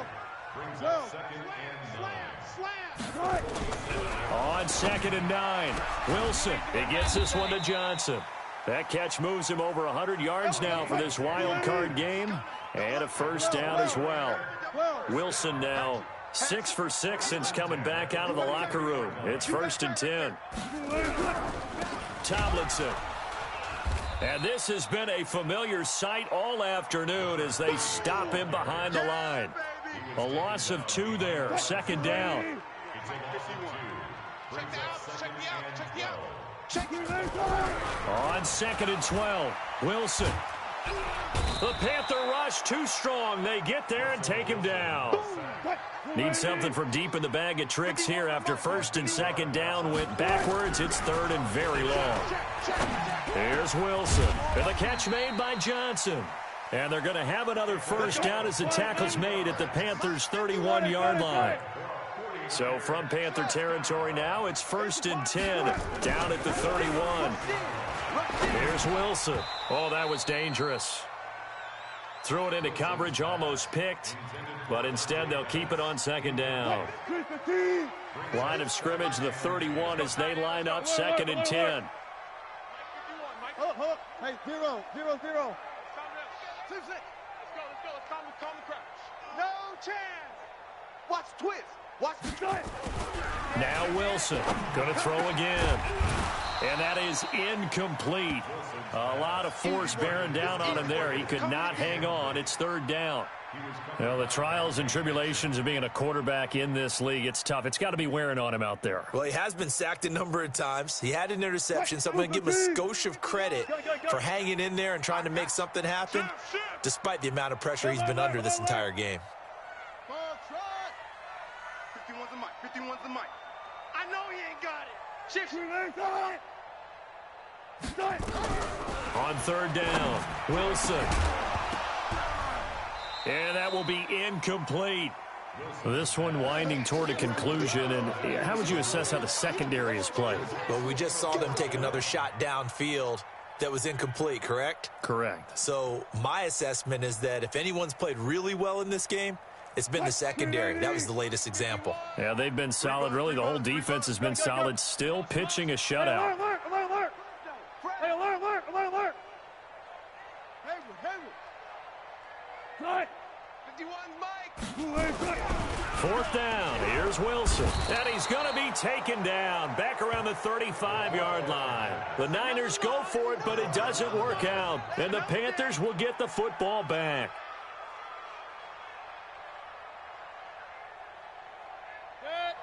On 2nd and 9, Wilson. He gets this one to Johnson. That catch moves him over 100 yards now for this wild card game. And a 1st down as well. Wilson now 6 for 6 since coming back out of the locker room. It's 1st and 10. Tomlinson. And this has been a familiar sight all afternoon as they stop him behind the line. A loss of 2 there. 2nd down. On 2nd and 12, Wilson. The Panther rush too strong. They get there and take him down. Need something from deep in the bag of tricks here after 1st and 2nd down went backwards. It's 3rd and very long. Here's Wilson. And the catch made by Johnson. And they're going to have another 1st down as the tackle's made at the Panthers' 31-yard line. So from Panther territory now, it's 1st and 10 down at the 31. Here's Wilson. Oh, that was dangerous. Threw it into coverage, almost picked, but instead they'll keep it on 2nd down. Line of scrimmage, the 31 as they line up 2nd and 10. Hey, 0. Let's go. Let's calm the crouch. No chance. Watch twist. Watch the cut. Now Wilson going to throw again. And that is incomplete. A lot of force bearing down on him there. He could not hang on. It's third down. Well, the trials and tribulations of being a quarterback in this league, it's tough. It's got to be wearing on him out there. Well, he has been sacked a number of times. He had an interception, so I'm going to give him a skosh of credit for hanging in there and trying to make something happen, despite the amount of pressure he's been under this entire game. 51's the mic. 51's the mic. I know he ain't got it. Shift. On third down, Wilson. And that will be incomplete. This one winding toward a conclusion. And how would you assess how the secondary has played? Well, we just saw them take another shot downfield that was incomplete, correct? Correct. So my assessment is that if anyone's played really well in this game, it's been the secondary. That was the latest example. Yeah, they've been solid. Really, the whole defense has been solid. Still pitching a shutout. Alert. Hayward. 51's Mike. Fourth down. Here's Wilson. And he's going to be taken down back around the 35-yard line. The Niners go for it, but it doesn't work out. And the Panthers will get the football back.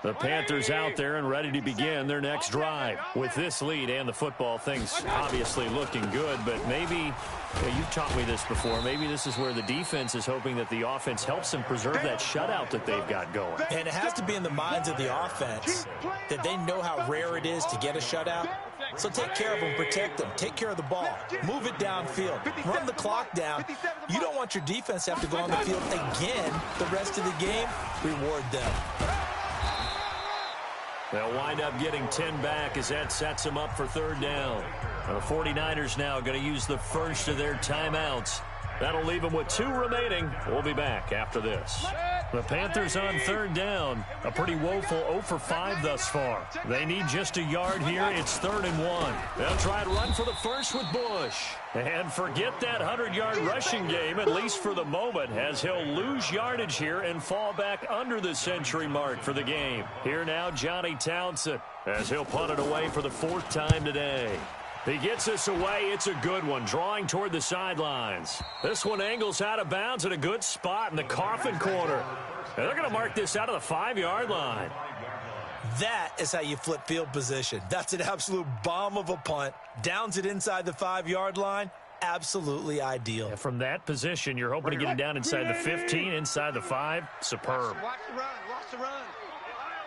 The Panthers out there and ready to begin their next drive. With this lead and the football, things obviously looking good, but maybe, you've taught me this before, maybe this is where the defense is hoping that the offense helps them preserve that shutout that they've got going. And it has to be in the minds of the offense that they know how rare it is to get a shutout. So take care of them, protect them, take care of the ball, move it downfield, run the clock down. You don't want your defense to have to go on the field again the rest of the game. Reward them. They'll wind up getting 10 back as that sets them up for third down. The 49ers now going to use the first of their timeouts. That'll leave them with 2 remaining. We'll be back after this. The Panthers on third down. A pretty woeful 0 for 5 thus far. They need just a yard here. It's 3rd and 1. They'll try to run for the first with Bush. And forget that 100-yard rushing game, at least for the moment, as he'll lose yardage here and fall back under the century mark for the game. Here now, Johnny Townsend, as he'll punt it away for the 4th time today. He gets this away. It's a good one, drawing toward the sidelines. This one angles out of bounds at a good spot in the coffin corner. And they're going to mark this out of the 5-yard line. That is how you flip field position. That's an absolute bomb of a punt. Downs it inside the 5-yard line. Absolutely ideal. Yeah, from that position, you're hoping to get it down inside the 15, inside the 5. Superb. Watch the run. Watch the run.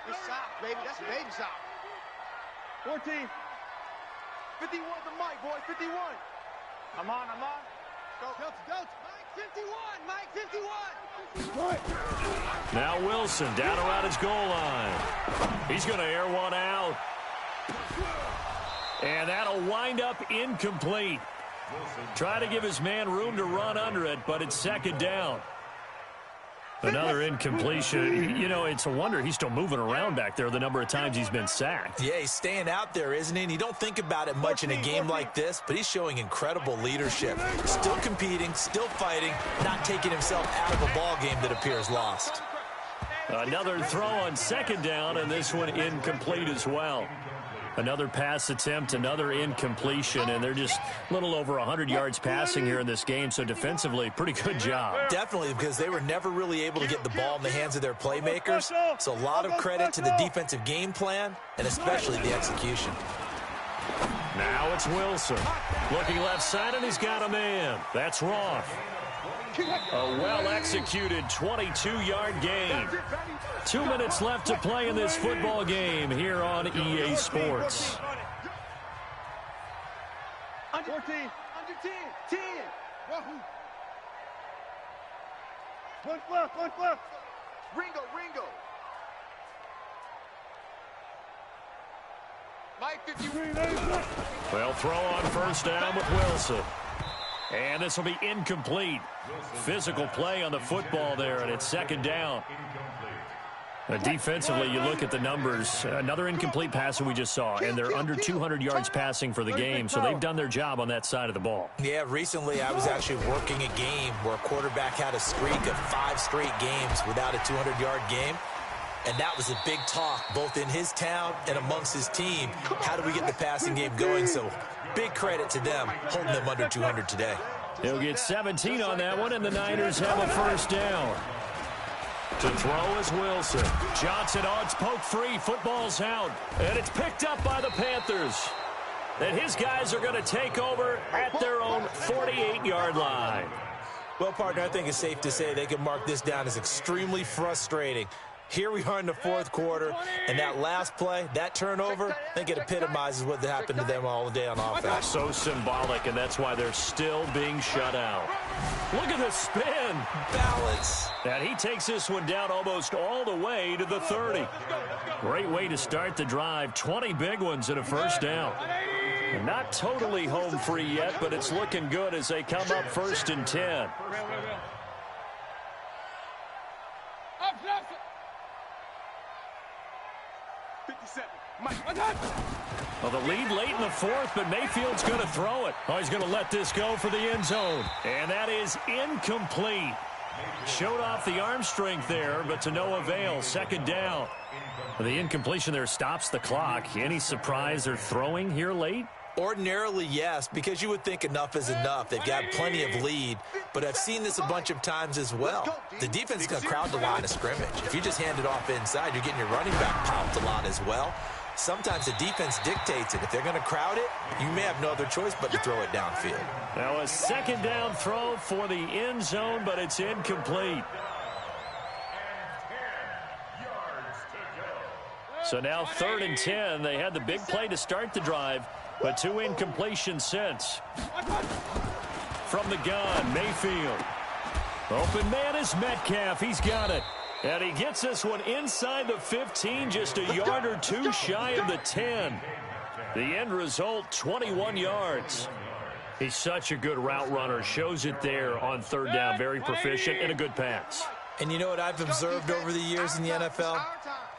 It's soft, baby. That's baby soft. 14. 51 the mic, boy. 51. I'm on. Go. Mike 51. Now Wilson down around his goal line. He's going to air one out. And that'll wind up incomplete. Try to give his man room to run under it, but it's 2nd down. Another incompletion. You know, it's a wonder he's still moving around back there the number of times he's been sacked. Yeah, he's staying out there, isn't he? And you don't think about it much in a game like this, but he's showing incredible leadership. Still competing, still fighting, not taking himself out of a ball game that appears lost. Another throw on 2nd down, and this one incomplete as well. Another pass attempt, another incompletion, and they're just a little over 100 yards passing here in this game, so defensively, pretty good job. Definitely, because they were never really able to get the ball in the hands of their playmakers, so a lot of credit to the defensive game plan, and especially the execution. Now it's Wilson. Looking left side, and he's got a man. That's Roth. A well-executed 22-yard gain. 2 minutes left to play in this football game here on EA Sports. Under 10. 10. One left. Ringo. Mike 53. Well, throw on first down with Wilson. And this will be incomplete. Physical play on the football there, and it's 2nd down. Defensively, you look at the numbers. Another incomplete pass that we just saw, and they're under 200 yards passing for the game, so they've done their job on that side of the ball. Yeah, recently I was actually working a game where a quarterback had a streak of 5 straight games without a 200-yard game. And that was a big talk, both in his town and amongst his team. How do we get the passing game going? So big credit to them, holding them under 200 today. He'll get 17 on that one, and the Niners have a first down. To throw is Wilson. Johnson, it's poke free. Football's out. And it's picked up by the Panthers. And his guys are going to take over at their own 48-yard line. Well, partner, I think it's safe to say they can mark this down as extremely frustrating. Here we are in the fourth quarter, and that last play, that turnover, I think it epitomizes what happened to them all day on offense. So symbolic, and that's why they're still being shut out. Look at the spin. Balance. And he takes this one down almost all the way to the 30. Great way to start the drive. 20 big ones and a first down. Not totally home free yet, but it's looking good as they come up 1st and 10. Well, the lead late in the fourth, but Mayfield's going to throw it. Oh, he's going to let this go for the end zone. And that is incomplete. Showed off the arm strength there, but to no avail. 2nd down. The incompletion there stops the clock. Any surprise they're throwing here late? Ordinarily, yes, because you would think enough is enough. They've got plenty of lead, but I've seen this a bunch of times as well. The defense is going to crowd the line of scrimmage. If you just hand it off inside, you're getting your running back popped a lot as well. Sometimes the defense dictates it. If they're going to crowd it, you may have no other choice but to throw it downfield. Now a 2nd down throw for the end zone, but it's incomplete. So now 3rd and 10. They had the big play to start the drive, but 2 incompletions since. From the gun, Mayfield. Open man is Metcalf. He's got it. And he gets this one inside the 15, just a yard or two shy of the 10. The end result, 21 yards. He's such a good route runner. Shows it there on 3rd down. Very proficient and a good pass. And you know what I've observed over the years in the NFL?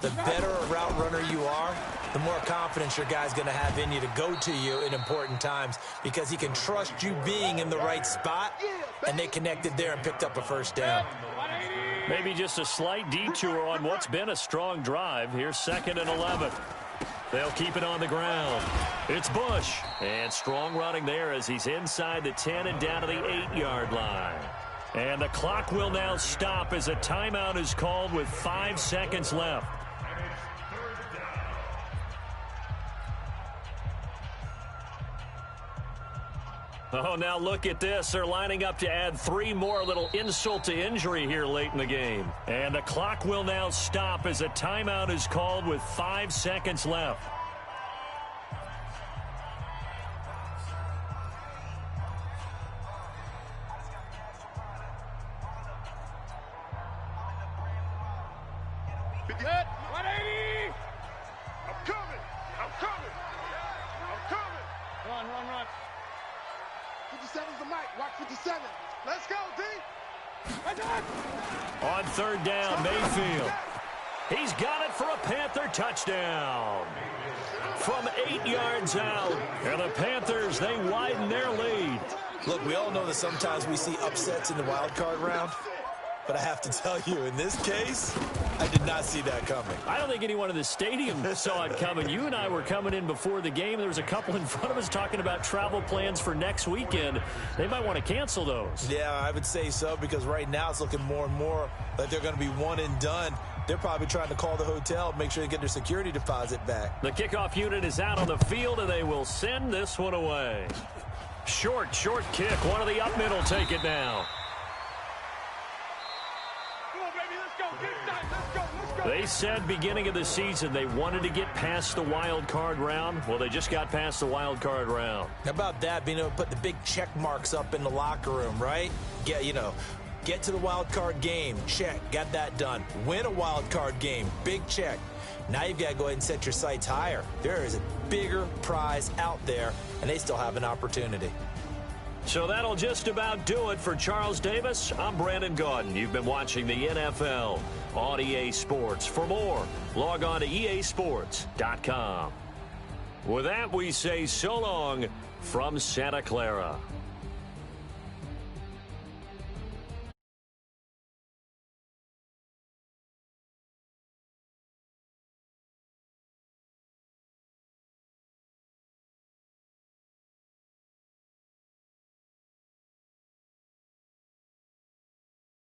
The better a route runner you are, the more confidence your guy's going to have in you to go to you in important times because he can trust you being in the right spot, and they connected there and picked up a first down. Maybe just a slight detour on what's been a strong drive. Here's 2nd and 11. They'll keep it on the ground. It's Bush. And strong running there as he's inside the 10 and down to the 8-yard line. And the clock will now stop as a timeout is called with 5 seconds left. Oh, now look at this. They're lining up to add 3 more, little insult to injury here late in the game. And the clock will now stop as a timeout is called with 5 seconds left. Good. 180. I'm coming. I'm coming. I'm coming. Run. 57's the mic. Watch 57. Let's go, D. On 3rd down, Mayfield. He's got it for a Panther touchdown. From 8 yards out. And the Panthers, they widen their lead. Look, we all know that sometimes we see upsets in the wild card round. But I have to tell you, in this case, I did not see that coming. I don't think anyone in the stadium saw it coming. You and I were coming in before the game. There was a couple in front of us talking about travel plans for next weekend. They might want to cancel those. Yeah, I would say so, because right now it's looking more and more like they're going to be one and done. They're probably trying to call the hotel, make sure they get their security deposit back. The kickoff unit is out on the field, and they will send this one away. Short kick. One of the up middle take it now. They said beginning of the season they wanted to get past the wild card round. Well, they just got past the wild card round. How about that, being able to put the big check marks up in the locker room, right? Get to the wild card game, check, got that done. Win a wild card game, big check. Now you've got to go ahead and set your sights higher. There is a bigger prize out there, and they still have an opportunity. So that'll just about do it for Charles Davis. I'm Brandon Gaudin. You've been watching the NFL on EA Sports. For more, log on to easports.com. With that, we say so long from Santa Clara.